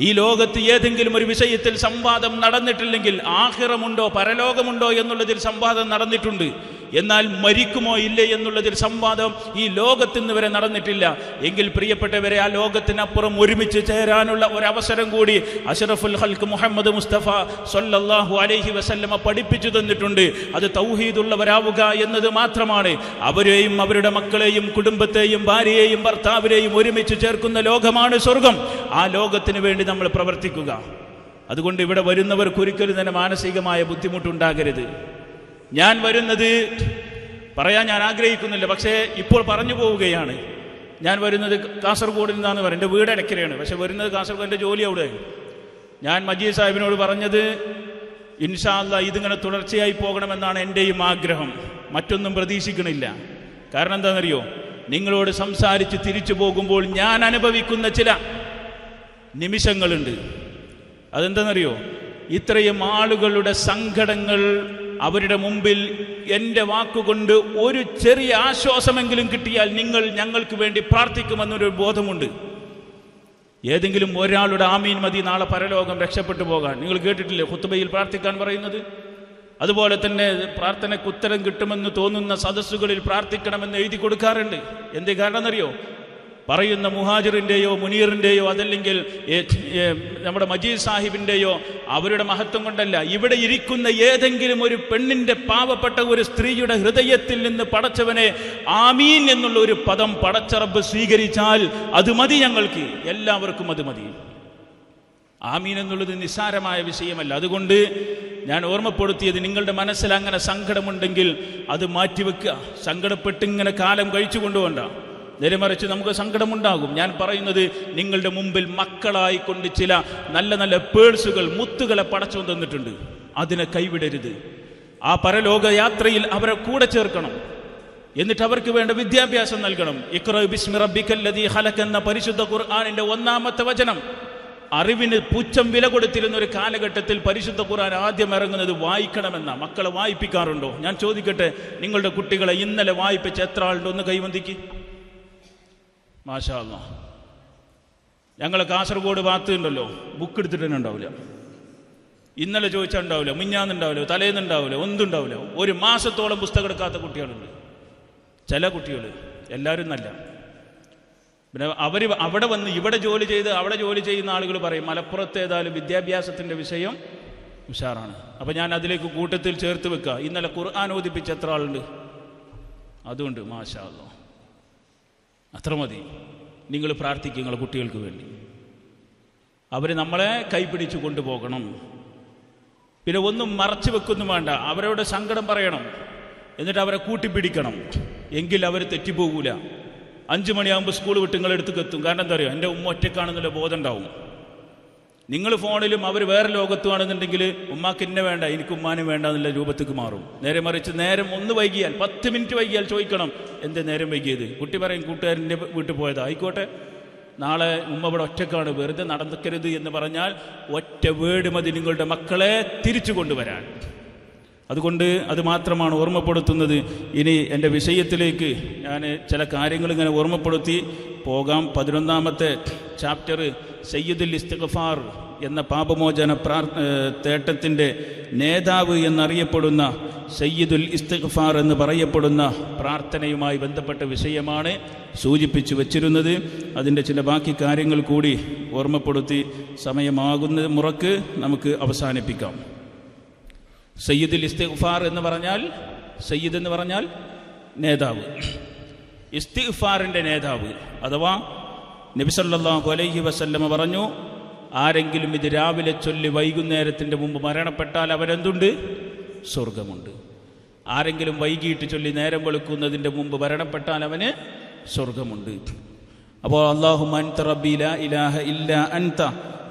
ഈ ലോകത്ത് ഏതെങ്കിലും ഒരു വിഷയത്തിൽ സംവാദം നടന്നിട്ടില്ലെങ്കിൽ ആഖിറമുണ്ടോ പരലോകമുണ്ടോ എന്നുള്ളതിൽ സംവാദം നടന്നിട്ടുണ്ട്. എന്നാൽ മരിക്കുമോ ഇല്ലേ എന്നുള്ളതിൽ സംവാദം ഈ ലോകത്തിന് വരെ നടന്നിട്ടില്ല. എങ്കിൽ പ്രിയപ്പെട്ടവരെ, ആ ലോകത്തിനപ്പുറം ഒരുമിച്ച് ചേരാനുള്ള ഒരവസരം കൂടി അഷ്റഫുൽ ഖൽഖ് മുഹമ്മദ് മുസ്തഫ സ്വല്ലല്ലാഹു അലൈഹി വസല്ലമ പഠിപ്പിച്ചു തന്നിട്ടുണ്ട്. അത് തൗഹീദുള്ളവരാവുക എന്നത് മാത്രമാണ്. അവരെയും അവരുടെ മക്കളെയും കുടുംബത്തെയും ഭാര്യയെയും ഭർത്താവിനെയും ഒരുമിച്ച് ചേർക്കുന്ന ലോകമാണ് സ്വർഗം. ആ ലോകത്തിന് വേണ്ടി നമ്മൾ പ്രവർത്തിക്കുക. അതുകൊണ്ട് ഇവിടെ വരുന്നവർക്ക് ഒരിക്കലും തന്നെ മാനസികമായ ബുദ്ധിമുട്ടുണ്ടാകരുത്. ഞാൻ വരുന്നത് പറയാൻ ഞാൻ ആഗ്രഹിക്കുന്നില്ല, പക്ഷേ ഇപ്പോൾ പറഞ്ഞു പോവുകയാണ്. ഞാൻ വരുന്നത് കാസർഗോഡിൽ നിന്നാന്ന് പറയും. എൻ്റെ വീട് ഇടയ്ക്കരയാണ്, പക്ഷെ വരുന്നത് കാസർഗോഡ്. എൻ്റെ ജോലി അവിടെ. ഞാൻ മജീദ് സാഹിബിനോട് പറഞ്ഞത് ഇൻഷാ അല്ലാഹ് ഇതിങ്ങനെ തുടർച്ചയായി പോകണമെന്നാണ് എൻ്റെയും ആഗ്രഹം. മറ്റൊന്നും പ്രതീക്ഷിക്കണില്ല. കാരണം എന്താണെന്നറിയോ, നിങ്ങളോട് സംസാരിച്ച് തിരിച്ചു പോകുമ്പോൾ ഞാൻ അനുഭവിക്കുന്ന ചില നിമിഷങ്ങളുണ്ട്. അതെന്താണെന്നറിയോ, ഇത്രയും ആളുകളുടെ സങ്കടങ്ങൾ അവരുടെ മുമ്പിൽ എൻ്റെ വാക്കുകൊണ്ട് ഒരു ചെറിയ ആശ്വാസമെങ്കിലും കിട്ടിയാൽ നിങ്ങൾ ഞങ്ങൾക്ക് വേണ്ടി പ്രാർത്ഥിക്കുമെന്നൊരു ബോധമുണ്ട്. ഏതെങ്കിലും ഒരാളുടെ ആമീൻ മതി നാളെ പരലോകം രക്ഷപ്പെട്ടു പോകാൻ. നിങ്ങൾ കേട്ടിട്ടില്ലേ ഖുത്ബയിൽ പ്രാർത്ഥിക്കാൻ പറയുന്നത്? അതുപോലെ തന്നെ പ്രാർത്ഥനയ്ക്ക് ഉത്തരം കിട്ടുമെന്ന് തോന്നുന്ന സദസ്സുകളിൽ പ്രാർത്ഥിക്കണമെന്ന് എഴുതി കൊടുക്കാറുണ്ട്. എന്തേ കാരണം എന്നറിയോ? പറയുന്ന മുഹാജിറിൻ്റെയോ മുനീറിൻ്റെയോ അതല്ലെങ്കിൽ നമ്മുടെ മജീദ് സാഹിബിൻ്റെയോ അവരുടെ മഹത്വം കൊണ്ടല്ല. ഇവിടെ ഇരിക്കുന്ന ഏതെങ്കിലും ഒരു പെണ്ണിൻ്റെ പാവപ്പെട്ട ഒരു സ്ത്രീയുടെ ഹൃദയത്തിൽ നിന്ന് പടച്ചവനെ ആമീൻ എന്നുള്ള ഒരു പദം പടച്ച റബ്ബ് സ്വീകരിച്ചാൽ അത് മതി. ഞങ്ങൾക്ക് എല്ലാവർക്കും അത് മതി. ആമീൻ എന്നുള്ളത് നിസ്സാരമായ വിഷയമല്ല. അതുകൊണ്ട് ഞാൻ ഓർമ്മപ്പെടുത്തിയത്, നിങ്ങളുടെ മനസ്സിൽ അങ്ങനെ സങ്കടമുണ്ടെങ്കിൽ അത് മാറ്റിവെക്കുക. സങ്കടപ്പെട്ടിങ്ങനെ കാലം കഴിച്ചു കൊണ്ടുപോകണ്ട. നേരെമറിച്ച് നമുക്ക് സങ്കടമുണ്ടാകും. ഞാൻ പറയുന്നത്, നിങ്ങളുടെ മുമ്പിൽ മക്കളായിക്കൊണ്ട് ചില നല്ല നല്ല പേഴ്സുകൾ മുത്തുകളെ പടച്ചു തന്നിട്ടുണ്ട്. അതിനെ കൈവിടരുത്. ആ പരലോക യാത്രയിൽ അവരെ കൂടെ ചേർക്കണം. എന്നിട്ട് അവർക്ക് വേണ്ട വിദ്യാഭ്യാസം നൽകണം. ഇഖ്റ ബിസ്മി റബ്ബിക്കല്ലദീ ഖലഖ എന്ന പരിശുദ്ധ ഖുർആനിന്റെ 1-ാമത്തെ വചനം. അറിവിന് പുച്ഛം വില കൊടുത്തിരുന്ന ഒരു കാലഘട്ടത്തിൽ പരിശുദ്ധ ഖുർആൻ ആദ്യം ഇറങ്ങുന്നത് വായിക്കണമെന്ന. മക്കളെ വായിപ്പിക്കാറുണ്ടോ? ഞാൻ ചോദിക്കട്ടെ, നിങ്ങളുടെ കുട്ടികളെ ഇന്നലെ വായിപ്പിച്ച എത്ര ആളുണ്ടോ? ഒന്ന് കൈവന്തിക്ക്. മാഷാ അല്ലാഹ്. ഞങ്ങൾ കാസർഗോഡ് ഭാഗത്ത് ഉണ്ടല്ലോ, ബുക്ക് എടുത്തിട്ട് തന്നെ ഉണ്ടാവില്ല. ഇന്നലെ ചോദിച്ചാൽ ഉണ്ടാവില്ല, മിഞ്ഞാന്നുണ്ടാവില്ല, തലേന്നുണ്ടാവില്ല, ഒന്നുണ്ടാവില്ല. ഒരു മാസത്തോളം പുസ്തകം എടുക്കാത്ത കുട്ടികളുണ്ട്. ചില കുട്ടികൾ, എല്ലാവരും നല്ല. പിന്നെ അവർ അവിടെ വന്ന് ഇവിടെ ജോലി ചെയ്ത് അവിടെ ജോലി ചെയ്യുന്ന ആളുകൾ പറയും മലപ്പുറത്ത് ഏതായാലും വിദ്യാഭ്യാസത്തിൻ്റെ വിഷയം ഉഷാറാണ്. അപ്പം ഞാൻ അതിലേക്ക് കൂട്ടത്തിൽ ചേർത്ത് വെക്കുക. ഇന്നലെ ഖുർആൻ ഓതിപ്പിച്ച എത്ര ആളുണ്ട്? അതുകൊണ്ട് മാഷാ അല്ലാഹ്, അത്ര മതി. നിങ്ങൾ പ്രാർത്ഥിക്കുക നിങ്ങളുടെ കുട്ടികൾക്ക് വേണ്ടി. അവർ നമ്മളെ കൈപിടിച്ച് കൊണ്ടുപോകണം. പിന്നെ ഒന്നും മറച്ചു വെക്കൊന്നും വേണ്ട. അവരോട് സങ്കടം പറയണം, എന്നിട്ട് അവരെ കൂട്ടിപ്പിടിക്കണം. എങ്കിൽ അവർ തെറ്റിപ്പോകൂല. 5 മണിയാകുമ്പോൾ സ്കൂൾ വിട്ട് നിങ്ങളെടുത്ത് എത്തും. കാരണം എന്താ പറയുക, എൻ്റെ ഉമ്മ ഒറ്റക്കാണെന്നുള്ള ബോധം ഉണ്ടാവും. നിങ്ങൾ ഫോണിലും അവർ വേറെ ലോകത്തുമാണെന്നുണ്ടെങ്കിൽ ഉമ്മാക്ക് എന്നെ വേണ്ട, എനിക്ക് ഉമ്മാനും വേണ്ട എന്നുള്ള രൂപത്തേക്ക് മാറും. നേരെ മറിച്ച് നേരം ഒന്ന് വൈകിയാൽ, 10 മിനിറ്റ് വൈകിയാൽ ചോദിക്കണം എന്തേ നേരം വൈകിയത്. കുട്ടി പറയും കൂട്ടുകാരൻ്റെ വീട്ടിൽ പോയതാ. ആയിക്കോട്ടെ, നാളെ ഉമ്മ ഇവിടെ ഒറ്റക്കാണ്, വെറുതെ നടക്കരുത് എന്ന് പറഞ്ഞാൽ ഒറ്റ വേട് മതി നിങ്ങളുടെ മക്കളെ തിരിച്ചു കൊണ്ടുവരാൻ. അതുകൊണ്ട് അത് മാത്രമാണ് ഓർമ്മപ്പെടുത്തുന്നത്. ഇനി എൻ്റെ വിഷയത്തിലേക്ക് ഞാൻ ചില കാര്യങ്ങൾ ഇങ്ങനെ ഓർമ്മപ്പെടുത്തി പോകാം. 11-ാമത്തെ ചാപ്റ്റർ സയ്യിദുൽ ഇസ്തിഗ്ഫാർ എന്ന പാപമോചന തേട്ടത്തിൻ്റെ നേതാവ് എന്നറിയപ്പെടുന്ന സയ്യിദുൽ ഇസ്തിഗ്ഫാർ എന്ന് പറയപ്പെടുന്ന പ്രാർത്ഥനയുമായി ബന്ധപ്പെട്ട വിഷയമാണ് സൂചിപ്പിച്ചു വച്ചിരുന്നത്. അതിൻ്റെ ചില ബാക്കി കാര്യങ്ങൾ കൂടി ഓർമ്മപ്പെടുത്തി സമയമാകുന്ന മുറക്ക് നമുക്ക് അവസാനിപ്പിക്കാം. സയ്യിദുൽ ഇസ്തിഗ്ഫാർ എന്ന് പറഞ്ഞാൽ, സയ്യിദ് എന്ന് പറഞ്ഞാൽ നേതാവ്, ഇസ്തിഗ്ഫാറിൻ്റെ നേതാവ്. അഥവാ നബി സല്ലല്ലാഹു അലൈഹി വസല്ലമ പറഞ്ഞു, ആരെങ്കിലും ഇത് രാവിലെ ചൊല്ലി വൈകുന്നേരത്തിൻ്റെ മുമ്പ് മരണപ്പെട്ടാൽ അവരെന്തുണ്ട്? സ്വർഗമുണ്ട്. ആരെങ്കിലും വൈകിട്ട് ചൊല്ലി നേരം വെളുക്കുന്നതിൻ്റെ മുമ്പ് മരണപ്പെട്ടാൽ അവന് സ്വർഗമുണ്ട്. അപ്പോൾ അല്ലാഹുമ്മ അൻത റബ്ബി ലാ ഇലാഹ ഇല്ലാ അൻത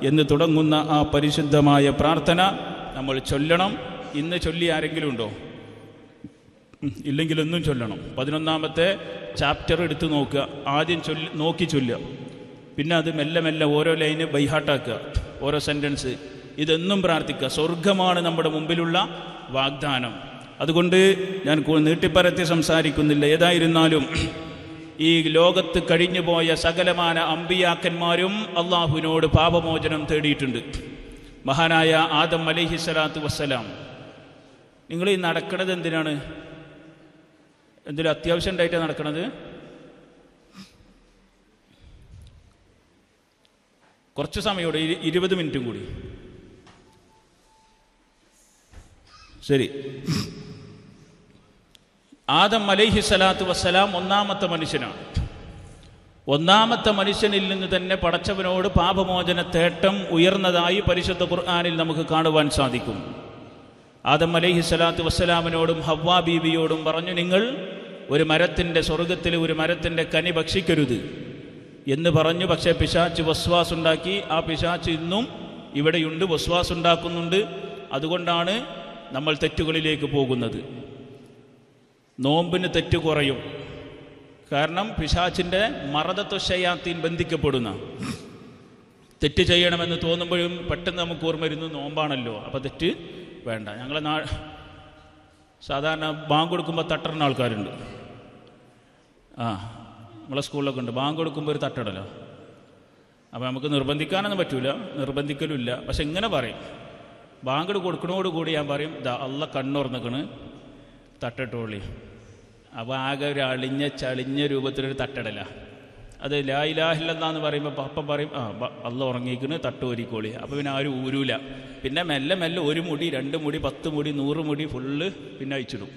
എന്ന് തുടങ്ങുന്ന ആ പരിശുദ്ധമായ പ്രാർത്ഥന നമ്മൾ ചൊല്ലണം. ഇന്ന് ചൊല്ലി ആരെങ്കിലും ഉണ്ടോ? ഇല്ലെങ്കിൽ ഒന്നും ചൊല്ലണം. 11ാമത്തെ ചാപ്റ്റർ എടുത്ത് നോക്കുക, ആദ്യം നോക്കി ചൊല്ലുക, പിന്നെ അത് മെല്ലെ മെല്ലെ ഓരോ ലൈന് ബൈഹാട്ടാക്കുക, ഓരോ സെൻറ്റൻസ്. ഇതെന്നും പ്രാർത്ഥിക്കുക. സ്വർഗമാണ് നമ്മുടെ മുമ്പിലുള്ള വാഗ്ദാനം. അതുകൊണ്ട് ഞാൻ നീട്ടിപ്പരത്തി സംസാരിക്കുന്നില്ല. ഏതായിരുന്നാലും ഈ ലോകത്ത് കഴിഞ്ഞുപോയ സകലമാന അമ്പിയാക്കന്മാരും അള്ളാഹുവിനോട് പാപമോചനം തേടിയിട്ടുണ്ട്. മഹാനായ ആദം അലൈഹിസ്സലാത്തു വസ്സലാം, നിങ്ങൾ ഈ നടക്കണത് എന്തിനാണ്? എന്തൊരു അത്യാവശ്യം ഉണ്ടായിട്ടാണ് നടക്കണത്? കുറച്ച് സമയോടെ 20 മിനിറ്റും കൂടി. ശരി. ആദം അലൈഹിസ്സലാത്തു വസ്സലാം ഒന്നാമത്തെ മനുഷ്യനാണ്. ഒന്നാമത്തെ മനുഷ്യനിൽ നിന്ന് തന്നെ പടച്ചവനോട് പാപമോചന തേട്ടം ഉയർന്നതായി പരിശുദ്ധ ഖുർആനിൽ നമുക്ക് കാണുവാൻ സാധിക്കും. ആദം അലൈഹിസ്സലാത്തു വസ്സലാമിനോടും ഹവ്വാ ബീവിയോടും പറഞ്ഞു, നിങ്ങൾ ഒരു മരത്തിൻ്റെ സ്വർഗത്തിൽ ഒരു മരത്തിൻ്റെ കനി ഭക്ഷിക്കരുത് എന്ന് പറഞ്ഞു. പക്ഷേ പിശാച്ച് വസ്വാസ് ഉണ്ടാക്കി. ആ പിശാച്ച് ഇന്നും ഇവിടെയുണ്ട്, വസ്വാസ് ഉണ്ടാക്കുന്നുണ്ട്. അതുകൊണ്ടാണ് നമ്മൾ തെറ്റുകളിലേക്ക് പോകുന്നത്. നോമ്പിന് തെറ്റ് കുറയും. കാരണം പിശാച്ചിൻ്റെ മറദത്വ ശയാത്തീൻ ബന്ധിക്കപ്പെടുന്ന, തെറ്റ് ചെയ്യണമെന്ന് തോന്നുമ്പോഴും പെട്ടെന്ന് നമുക്ക് ഓർമ്മ വരുന്നു നോമ്പാണല്ലോ, അപ്പോൾ തെറ്റ് വേണ്ട. ഞങ്ങളെ സാധാരണ ബാങ്ക് കൊടുക്കുമ്പോൾ തട്ടറുന്ന ആൾക്കാരുണ്ട്. നമ്മളെ സ്കൂളിലൊക്കെ ഉണ്ട്. ബാങ്ക് കൊടുക്കുമ്പോൾ ഒരു തട്ടടലോ. അപ്പോൾ നമുക്ക് നിർബന്ധിക്കാനൊന്നും പറ്റൂല, നിർബന്ധിക്കലുമില്ല. പക്ഷെ ഇങ്ങനെ പറയും, ബാങ്ക് കൊടുക്കണോടുകൂടി ഞാൻ പറയും, അള്ള കണ്ണുറന്നിക്കണ്, തട്ടിട്ടോളി. അപ്പോൾ ആകെ ഒരു ചളിഞ്ഞ രൂപത്തിലൊരു തട്ടടല. അത് ലാ ഇലാഹ ഇല്ലല്ലാഹ് പറയുമ്പോൾ അപ്പം പറയും, അള്ള ഉറങ്ങിക്കണ്, തട്ട് ഊരിക്കോളി. അപ്പോൾ പിന്നെ ആരും ഊരൂല. പിന്നെ മെല്ലെ മെല്ലെ 1 മുടി 2 മുടി 10 മുടി 100 മുടി ഫുള്ള് പിന്നെ അയച്ചിടും.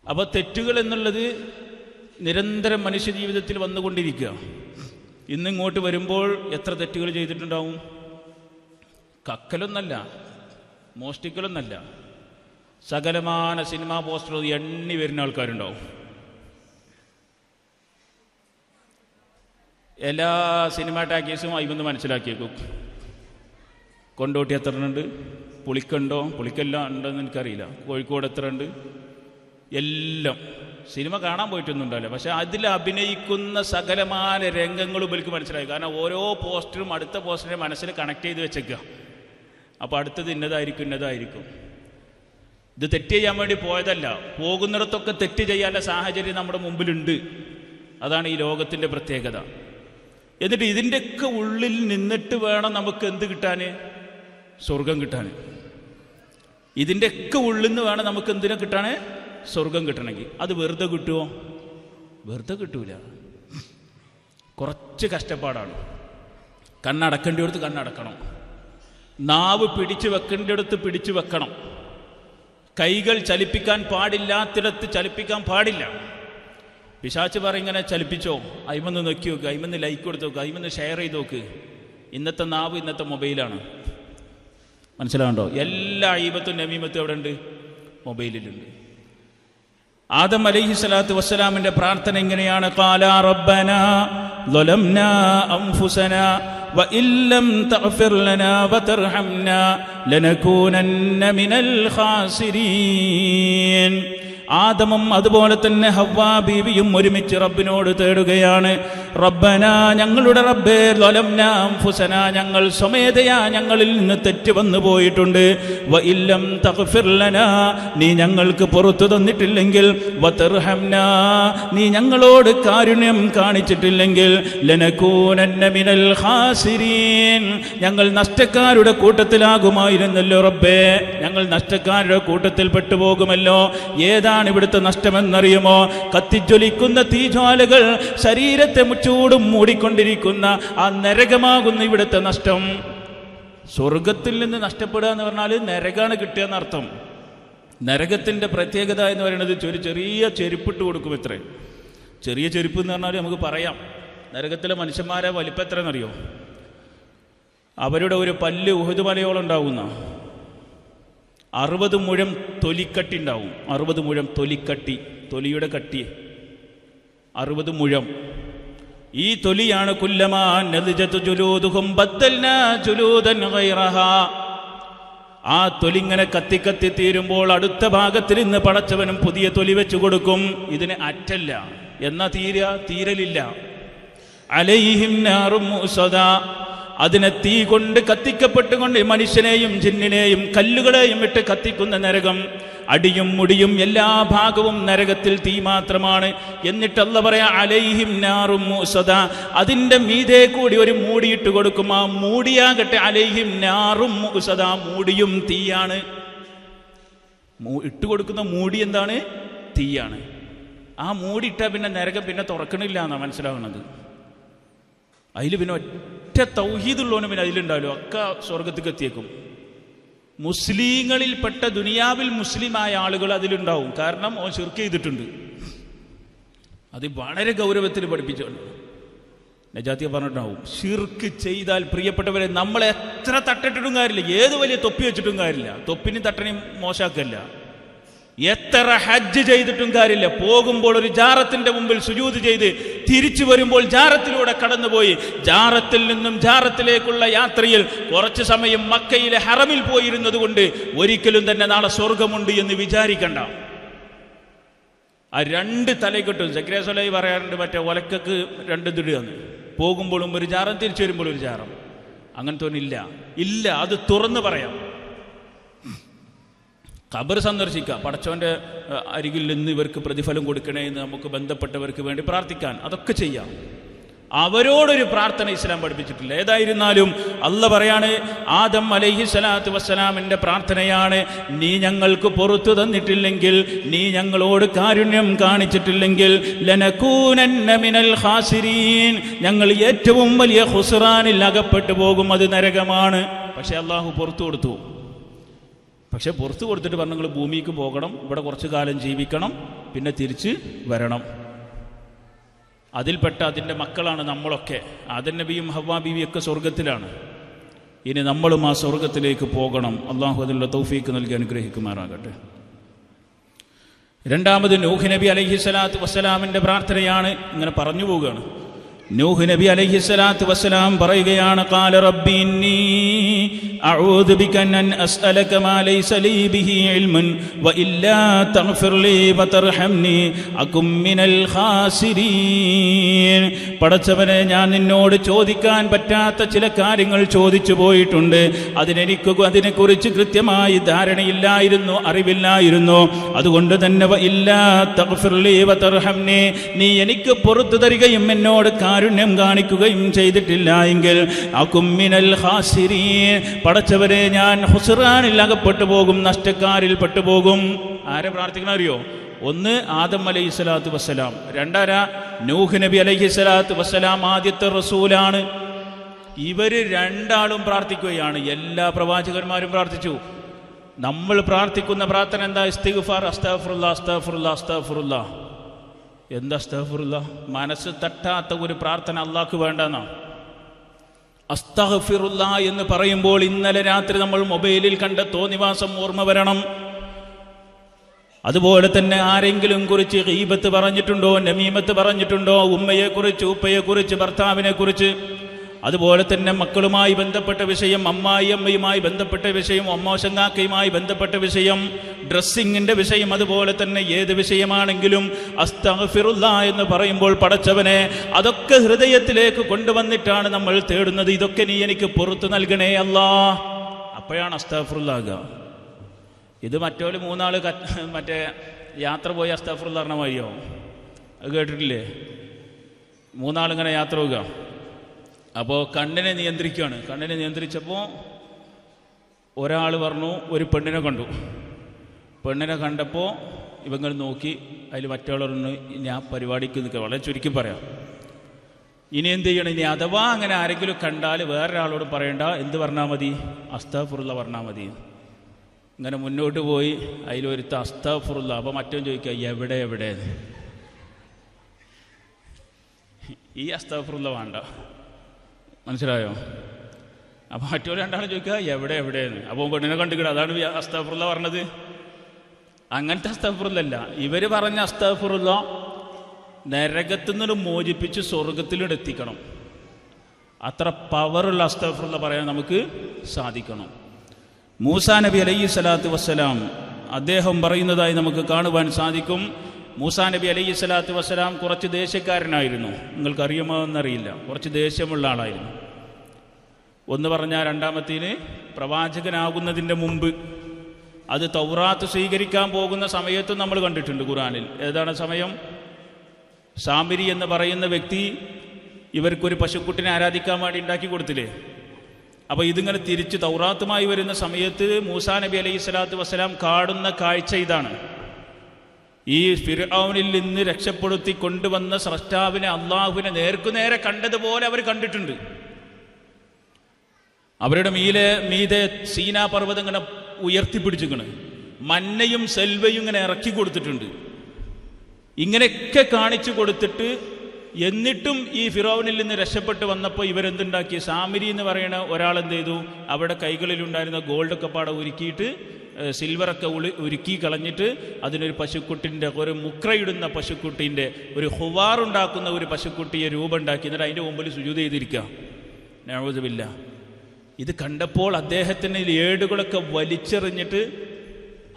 അപ്പോൾ തെറ്റുകൾ എന്നുള്ളത് നിരന്തരം മനുഷ്യ ജീവിതത്തിൽ വന്നുകൊണ്ടിരിക്കുക. ഇന്നിങ്ങോട്ട് വരുമ്പോൾ എത്ര തെറ്റുകൾ ചെയ്തിട്ടുണ്ടാവും? കക്കലൊന്നല്ല, മോഷ്ടിക്കലൊന്നല്ല, സകലമാന സിനിമാ പോസ്റ്റർ എണ്ണി വരുന്ന ആൾക്കാരുണ്ടാവും. എല്ലാ സിനിമാ ടാക്കീസും അയിമെന്ന് മനസ്സിലാക്കിയേക്കും. കൊണ്ടോട്ടി എത്ര ഉണ്ട്, പുളിക്കുണ്ടോ, പുളിക്കെല്ലാം ഉണ്ടോയെന്ന് എനിക്കറിയില്ല, കോഴിക്കോട് എത്ര ഉണ്ട്, എല്ലാം സിനിമ കാണാൻ പോയിട്ടൊന്നും ഉണ്ടാവില്ല. പക്ഷെ അതിൽ അഭിനയിക്കുന്ന സകലമായ രംഗങ്ങളും ഇവർക്ക് മനസ്സിലായി. കാരണം ഓരോ പോസ്റ്ററും അടുത്ത പോസ്റ്ററിനെ മനസ്സിൽ കണക്ട് ചെയ്ത് വെച്ചേക്കുക. അപ്പോൾ അടുത്തത് ഇന്നതായിരിക്കും. ഇത് തെറ്റ് ചെയ്യാൻ വേണ്ടി പോയതല്ല, പോകുന്നിടത്തൊക്കെ തെറ്റ് ചെയ്യാനുള്ള സാഹചര്യം നമ്മുടെ മുമ്പിലുണ്ട്. അതാണ് ഈ ലോകത്തിൻ്റെ പ്രത്യേകത. എന്നിട്ട് ഇതിൻ്റെയൊക്കെ ഉള്ളിൽ നിന്നിട്ട് വേണം നമുക്ക് എന്ത് കിട്ടാൻ? സ്വർഗം കിട്ടാൻ. ഇതിൻ്റെയൊക്കെ ഉള്ളിൽ നിന്ന് വേണം നമുക്ക് എന്തിനെ കിട്ടാൻ? സ്വർഗം കിട്ടണമെങ്കിൽ. അത് വെറുതെ കിട്ടുമോ? വെറുതെ കിട്ടൂല. കുറച്ച് കഷ്ടപ്പാടാണ്. കണ്ണടക്കേണ്ടിടത്ത് കണ്ണടക്കണം, നാവ് പിടിച്ചു വെക്കേണ്ടിടത്ത് പിടിച്ചു വെക്കണം, കൈകൾ ചലിപ്പിക്കാൻ പാടില്ലാത്തിടത്ത് ചലിപ്പിക്കാൻ പാടില്ല. പിശാച്ച് പറ ഇങ്ങനെ ചലിപ്പിച്ചോ, അയിമന്ന് നോക്കി നോക്ക്, അയിമന്ന് ലൈക്ക് കൊടുത്ത് നോക്ക്, അയിമന്ന് ഷെയർ ചെയ്ത് നോക്ക്. ഇന്നത്തെ നാവ് ഇന്നത്തെ മൊബൈലാണ്. മനസ്സിലാകണ്ടോ? എല്ലാ അയ്യബത്തും നമീമത്തും എവിടെ ഉണ്ട്? മൊബൈലിലുണ്ട്. ആദം അലൈഹിസ്സലാത്തു വസ്സലാമിന്റെ പ്രാർത്ഥന ഇങ്ങനെയാണ്: ഖാലാ റബ്ബനാ ളലംനാ അൻഫുസനാ വഇല്ലം തഗ്ഫിർ ലനാ വതർഹംനാ ലനകൂനന്ന മിനൽ ഖാസിരീൻ. ആദമും അതുപോലെ തന്നെ ഹവ്വാ ബീവിയും ഒരുമിച്ച് റബ്ബിനോട് തേടുകയാണ്: റബ്ബനാ, ഞങ്ങളുടെ റബ്ബേ, ളലംനാ അൻഫുസനാ, ഞങ്ങൾ സ്വമേധയാ ഞങ്ങളിൽ നിന്ന് തെറ്റ് വന്നു പോയിട്ടുണ്ട്. വഇല്ലം തഗ്ഫിർ ലനാ, നീ ഞങ്ങൾക്ക് പുറത്തു തന്നിട്ടില്ലെങ്കിൽ, വതർഹംനാ, നീ ഞങ്ങളോട് കാരുണ്യം കാണിച്ചിട്ടില്ലെങ്കിൽ, ലനകൂനന്ന മിനൽ ഖാസിരീൻ, ഞങ്ങൾ നഷ്ടക്കാരുടെ കൂട്ടത്തിലാകുമായിരുന്നല്ലോ റബ്ബേ, ഞങ്ങൾ നഷ്ടക്കാരുടെ കൂട്ടത്തിൽ പെട്ടുപോകുമല്ലോ. ഏതാണ് ഇവിടുത്തെ നഷ്ടമെന്നറിയുമോ? കത്തിജ്വലിക്കുന്ന തീജ്വാലകൾ ശരീരത്തെ ചൂടും മൂടിക്കൊണ്ടിരിക്കുന്ന ആ നരകമാകുന്ന ഇവിടുത്തെ നഷ്ടം. സ്വർഗത്തിൽ നിന്ന് നഷ്ടപ്പെടുക എന്ന് പറഞ്ഞാൽ നരകാണ് കിട്ടുക എന്നർത്ഥം. നരകത്തിൻ്റെ പ്രത്യേകത എന്ന് പറയുന്നത് ഒരു ചെറിയ ചെരുപ്പിട്ട് കൊടുക്കും. എത്ര ചെറിയ ചെരുപ്പ് എന്ന് പറഞ്ഞാൽ നമുക്ക് പറയാം. നരകത്തിലെ മനുഷ്യന്മാരെ വലിപ്പം എത്ര എന്നറിയോ? അവരുടെ ഒരു പല്ല് ഉഹുദ് മലയോളം ഉണ്ടാകുന്ന 60 മുഴം തൊലിക്കട്ടി ഉണ്ടാവും. 60 മുഴം തൊലിക്കട്ടി, തൊലിയുടെ കട്ടി 60 മുഴം. ഈ തൊലിയാണ് കുല്ലമാ നദിജതു ജുലൂദുഹും ബദ്ദൽനാ ജുലൂദൻ ഗൈറഹാ. ആ തൊലി ഇങ്ങനെ കത്തി തീരുമ്പോൾ അടുത്ത ഭാഗത്തിൽ നിന്ന് പടച്ചവനും പുതിയ തൊലി വെച്ചു കൊടുക്കും. ഇതിന് അറ്റല്ല, എന്നാ തീരലില്ല. അലൈഹിം നാറും മുസദാ, അതിനെ തീ കൊണ്ട് കത്തിക്കപ്പെട്ടുകൊണ്ട് മനുഷ്യനെയും ജിന്നിനെയും കല്ലുകളെയും ഇട്ട് കത്തിക്കുന്ന നരകം. അടിയും മുടിയും എല്ലാ ഭാഗവും നരകത്തിൽ തീ മാത്രമാണ്. എന്നിട്ട് അല്ലാഹു പറയാ അലൈഹിം നാറും മുസദാ, അതിൻ്റെ മീതെ കൂടി ഒരു മൂടിയിട്ട് കൊടുക്കും. ആ മൂടിയാകട്ടെ അലൈഹിം നാറും മുസദാ, മൂടിയും തീയാണ്. ഇട്ടുകൊടുക്കുന്ന മൂടി എന്താണ്? തീയാണ്. ആ മൂടിയിട്ടാൽ പിന്നെ നരകം പിന്നെ തുറക്കണില്ല എന്നാണ് മനസ്സിലാവുന്നത്. അതിൽ പിന്നെ ഒറ്റ തൗഹീദുള്ളവന് പിന്നെ അതിലുണ്ടാവല്ലോ, ഒക്കെ സ്വർഗത്തേക്ക് എത്തിയേക്കും. മുസ്ലിങ്ങളിൽപ്പെട്ട ദുനിയാവിൽ മുസ്ലിമായ ആളുകൾ അതിലുണ്ടാവും. കാരണം ഓൻ ശിർക്ക് ചെയ്തിട്ടുണ്ട്. അത് വളരെ ഗൗരവത്തിൽ പഠിപ്പിച്ചുകൊണ്ട് നജാത്തിയെ പറഞ്ഞിട്ടുണ്ടാവും. ശിർക്ക് ചെയ്താൽ പ്രിയപ്പെട്ടവരെ നമ്മൾ എത്ര തട്ടിട്ടിട്ടും കാര്യമില്ല, ഏത് വലിയ തൊപ്പി വെച്ചിട്ടും കാര്യമില്ല, തൊപ്പിനും തട്ടനെയും മോശാക്കല്ല. എത്ര ഹജ്ജ് ചെയ്തിട്ടും കാര്യമില്ല, പോകുമ്പോൾ ഒരു ജാറത്തിന്റെ മുമ്പിൽ സുജൂദ് ചെയ്ത് തിരിച്ചു വരുമ്പോൾ ജാറത്തിലൂടെ കടന്നുപോയി ജാറത്തിൽ നിന്നും ജാറത്തിലേക്കുള്ള യാത്രയിൽ കുറച്ച് സമയം മക്കയിലെ ഹറമിൽ പോയിരുന്നത് കൊണ്ട് ഒരിക്കലും തന്നെ നാളെ സ്വർഗമുണ്ട് എന്ന് വിചാരിക്കണ്ട. ആ രണ്ട് തലക്കെട്ടും സക്രിയ സ്വലൈ പറയാറുണ്ട്, മറ്റേ ഒലക്കക്ക് രണ്ട് ദിടുകയെന്ന്. പോകുമ്പോഴും ഒരു ജാറം, തിരിച്ചു വരുമ്പോഴും ഒരു ജാറം. അങ്ങനത്തെ ഒന്നില്ല, ഇല്ല. അത് തുറന്ന് പറയാം. ഖബർ സന്ദർശിക്കാം, പടച്ചോൻ്റെ അരികിൽ നിന്ന് ഇവർക്ക് പ്രതിഫലം കൊടുക്കണേ എന്ന് നമുക്ക് ബന്ധപ്പെട്ടവർക്ക് വേണ്ടി പ്രാർത്ഥിക്കാൻ, അതൊക്കെ ചെയ്യാം. അവരോടൊരു പ്രാർത്ഥന ഇസ്ലാം പഠിപ്പിച്ചിട്ടില്ല. ഏതായിരുന്നാലും അല്ലാഹ് പറയാണ്, ആദം അലൈഹി സ്വലാത്തു വസ്സലാമിൻ്റെ പ്രാർത്ഥനയാണ്, നീ ഞങ്ങൾക്ക് പുറത്തു തന്നിട്ടില്ലെങ്കിൽ, നീ ഞങ്ങളോട് കാരുണ്യം കാണിച്ചിട്ടില്ലെങ്കിൽ, ലനകൂനന്ന മിനൽ ഖാസിരീൻ, ഞങ്ങൾ ഏറ്റവും വലിയ ഖുസ്റാനിൽ അകപ്പെട്ടു പോകും, അത് നരകമാണ്. പക്ഷെ അള്ളാഹു പുറത്തു കൊടുത്തു. പക്ഷെ പുറത്തു കൊടുത്തിട്ട് പറഞ്ഞു, നിങ്ങൾ ഭൂമിക്ക് പോകണം, ഇവിടെ കുറച്ചു കാലം ജീവിക്കണം, പിന്നെ തിരിച്ച് വരണം. അതിൽപ്പെട്ട അതിൻ്റെ മക്കളാണ് നമ്മളൊക്കെ. ആദം നബിയും ഹവ്വാ ബീവിയൊക്കെ സ്വർഗത്തിലാണ്. ഇനി നമ്മളും ആ സ്വർഗത്തിലേക്ക് പോകണം. അള്ളാഹു അതിനുള്ള തൗഫീക്ക് നൽകി അനുഗ്രഹിക്കുമാറാകട്ടെ. രണ്ടാമത് നൂഹ് നബി അലൈഹി സ്വലാത്തു വസ്സലാമിൻ്റെ പ്രാർത്ഥനയാണ്. ഇങ്ങനെ പറഞ്ഞു പോവുകയാണ്. നൂഹ് നബി അലൈഹി സ്വലാത്തു വസ്സലാം പറയുകയാണ്, ഖാല റബ്ബി ഇന്നി അഊദു ബിക അൻ അസ്അലക മാ ലൈസ ലീ ബിഹി ഇൽമുൻ വഇല്ലാ തഗ്ഫിർ ലീ വതർഹംനി അകും മിനൽ ഖാസിരീൻ. പടച്ചവനെ, ഞാൻ നിന്നോട് ചോദിക്കാൻ പറ്റാത്ത ചില കാര്യങ്ങൾ ചോദിച്ചു പോയിട്ടുണ്ട്. അതിനെക്കുറിച്ച് കൃത്യമായി ധാരണയില്ലായിരുന്നു, അറിവില്ലായിരുന്നു. അതുകൊണ്ട് തന്നെ വഇല്ലാ തഗ്ഫിർ ലീ വതർഹംനി, നീ എനിക്ക് പുറത്തു തരികയും എന്നോട് കാരുണ്യം കാണിക്കുകയും ചെയ്തിട്ടില്ല എങ്കിൽ അകും മിനൽ ഖാസിരീൻ, പടച്ചവരെ ഞാൻ ഹുസ്റാനിൽ അകപ്പെട്ടു പോകും, നഷ്ടക്കാരിൽ പെട്ടുപോകും. ആരെ പ്രാർത്ഥിക്കണം അറിയോ? ഒന്ന് ആദം അലൈഹി സ്വലാത്തു വസ്സലാം, രണ്ടാരാ നൂഹ് നബി അലൈഹി സ്വലാത്തു വസ്സലാം ആദ്യത്തെ റസൂലാണ്. ഇവര് രണ്ടാളും പ്രാർത്ഥിക്കുകയാണ്. എല്ലാ പ്രവാചകന്മാരും പ്രാർത്ഥിച്ചു. നമ്മൾ പ്രാർത്ഥിക്കുന്ന പ്രാർത്ഥന എന്താ? ഇസ്തിഗ്ഫാർ, അസ്തഗ്ഫിറുല്ലാ അസ്തഗ്ഫിറുല്ലാ അസ്തഗ്ഫിറുല്ലാ. എന്താ അസ്തഗ്ഫിറുല്ലാ? മനസ്സ് തട്ടാത്ത ഒരു പ്രാർത്ഥന അള്ളാഹ്ക്ക് വേണ്ടെന്നാ. അസ്തഗ്ഫിറുല്ലാ എന്ന് പറയുമ്പോൾ ഇന്നലെ രാത്രി നമ്മൾ മൊബൈലിൽ കണ്ട തോന്നിവാസം ഓർമ്മ വരണം. അതുപോലെ തന്നെ ആരെങ്കിലും കുറിച്ച് ഗീബത്ത് പറഞ്ഞിട്ടുണ്ടോ, നമീമത്ത് പറഞ്ഞിട്ടുണ്ടോ, ഉമ്മയെക്കുറിച്ച്, ഉപ്പയെക്കുറിച്ച്, ഭർത്താവിനെക്കുറിച്ച്, അതുപോലെ തന്നെ മക്കളുമായി ബന്ധപ്പെട്ട വിഷയം, അമ്മായിയമ്മയുമായി ബന്ധപ്പെട്ട വിഷയം, അമ്മോശങ്കാക്കയുമായി ബന്ധപ്പെട്ട വിഷയം, ഡ്രസ്സിങ്ങിൻ്റെ വിഷയം, അതുപോലെ തന്നെ ഏത് വിഷയമാണെങ്കിലും അസ്തഗ്ഫിറുല്ലാ എന്ന് പറയുമ്പോൾ പടച്ചവനെ അതൊക്കെ ഹൃദയത്തിലേക്ക് കൊണ്ടുവന്നിട്ടാണ് നമ്മൾ തേടുന്നത്. ഇതൊക്കെ നീ എനിക്ക് പുറത്തു നൽകണേ അല്ലാ. അപ്പോഴാണ് അസ്തഗ്ഫിറുല്ലാ ആകുക. ഇത് മറ്റോല് മൂന്നാള് മറ്റേ യാത്ര പോയി അസ്തഗ്ഫിറുല്ലാ പറഞ്ഞ മാതിരിയോ? അത് കേട്ടിട്ടില്ലേ? മൂന്നാളിങ്ങനെ യാത്ര പോവുക. അപ്പോൾ കണ്ണിനെ നിയന്ത്രിക്കുകയാണ്. കണ്ണിനെ നിയന്ത്രിച്ചപ്പോൾ ഒരാൾ പറഞ്ഞു, ഒരു പെണ്ണിനെ കണ്ടു. പെണ്ണിനെ കണ്ടപ്പോൾ ഇവങ്ങൾ നോക്കി, അതിൽ മറ്റയാൾ പറഞ്ഞു, ഞാൻ പരിപാടിക്ക് നിൽക്കുക. വളരെ ചുരുക്കി പറയാം. ഇനി എന്ത് ചെയ്യണം? ഇനി അഥവാ അങ്ങനെ ആരെങ്കിലും കണ്ടാൽ വേറൊരാളോട് പറയണ്ട, എന്ത് പറഞ്ഞാൽ മതി? അസ്തഗ്ഫിറുല്ലാ പറഞ്ഞാൽ മതി. ഇങ്ങനെ മുന്നോട്ട് പോയി അതിലൊരുത്ത അസ്തഗ്ഫിറുല്ലാ. അപ്പോൾ മറ്റവൻ ചോദിക്കുക, എവിടെ? ഈ അസ്തഗ്ഫിറുല്ലാ വേണ്ട, മനസ്സിലായോ? അപ്പോൾ മറ്റൊരു രണ്ടാളും ചോദിക്കുക, എവിടെയെന്ന്. അപ്പോൾ പെണ്ണിനെ കണ്ടിക്കണം. അതാണ് അസ്തഗ്ഫിറുല്ലാ പറഞ്ഞത്. അങ്ങനത്തെ അസ്തഗ്ഫിറുല്ലാ അല്ല. ഇവർ പറഞ്ഞ അസ്തഗ്ഫിറുല്ലാ നരകത്തിൽ നിന്ന് മോചിപ്പിച്ച് സ്വർഗത്തിലൂടെ എത്തിക്കണം. അത്ര പവറുള്ള അസ്തഗ്ഫിറുല്ലാഹ് പറയാൻ നമുക്ക് സാധിക്കണം. മൂസാ നബി അലൈഹി സ്വലാത്തു വസ്സലാം അദ്ദേഹം പറയുന്നതായി നമുക്ക് കാണുവാൻ സാധിക്കും. മൂസാ നബി അലൈഹി സ്വലാത്തു വസ്സലാം കുറച്ച് ദേശക്കാരനായിരുന്നു. നിങ്ങൾക്കറിയുമോ എന്നറിയില്ല. കുറച്ച് ദേശമുള്ള ആളായിരുന്നു. ഒന്ന് പറഞ്ഞാൽ രണ്ടാമത്തേന് പ്രവാചകനാകുന്നതിൻ്റെ മുമ്പ്, അത് തൗറാത്ത് സ്വീകരിക്കാൻ പോകുന്ന സമയത്തും നമ്മൾ കണ്ടിട്ടുണ്ട് ഖുർആനിൽ. ഏതാണ് സമയം? സാമിരി എന്ന് പറയുന്ന വ്യക്തി ഇവർക്കൊരു പശുക്കുട്ടിനെ ആരാധിക്കാൻ വേണ്ടി ഉണ്ടാക്കി കൊടുത്തില്ലേ? അപ്പോൾ ഇതിങ്ങനെ തിരിച്ച് തൗറാത്തുമായി വരുന്ന സമയത്ത് മൂസാ നബി അലൈഹി സ്വലാത്തു വസ്സലാം കാണുന്ന കാഴ്ച ഇതാണ്. ഈ ഫിർഔനിൽ നിന്ന് രക്ഷപ്പെടുത്തി കൊണ്ടുവന്ന സ്രഷ്ടാവിനെ, അള്ളാഹുവിനെ നേർക്കുനേരെ കണ്ടതുപോലെ അവർ കണ്ടിട്ടുണ്ട്. അവരുടെ മീതെ സീനാ പർവ്വതം ഇങ്ങനെ ഉയർത്തിപ്പിടിച്ചിരിക്കണ്, മന്നയും സെൽവയും ഇങ്ങനെ ഇറക്കി കൊടുത്തിട്ടുണ്ട്. ഇങ്ങനെയൊക്കെ കാണിച്ചു കൊടുത്തിട്ട് എന്നിട്ടും ഈ ഫിറോവിനിൽ നിന്ന് രക്ഷപ്പെട്ട് വന്നപ്പോൾ ഇവരെന്തുണ്ടാക്കി? സാമിരി എന്ന് പറയുന്ന ഒരാളെന്ത് ചെയ്തു? അവിടെ കൈകളിലുണ്ടായിരുന്ന ഗോൾഡൊക്കെ പാടെ ഉരുക്കിയിട്ട്, സിൽവറൊക്കെ ഉരുക്കി കളഞ്ഞിട്ട് അതിനൊരു പശുക്കുട്ടിൻ്റെ, ഒരു മുക്രയിടുന്ന പശുക്കുട്ടീൻ്റെ, ഒരു ഹുവാറുണ്ടാക്കുന്ന ഒരു പശുക്കുട്ടിയെ രൂപം ഉണ്ടാക്കി. എന്നിട്ട് അതിൻ്റെ മുമ്പിൽ സുജൂദ് ചെയ്തിരിക്കുക. നഊദുബില്ല. ഇത് കണ്ടപ്പോൾ അദ്ദേഹത്തിന് ഏടുകളൊക്കെ വലിച്ചെറിഞ്ഞിട്ട്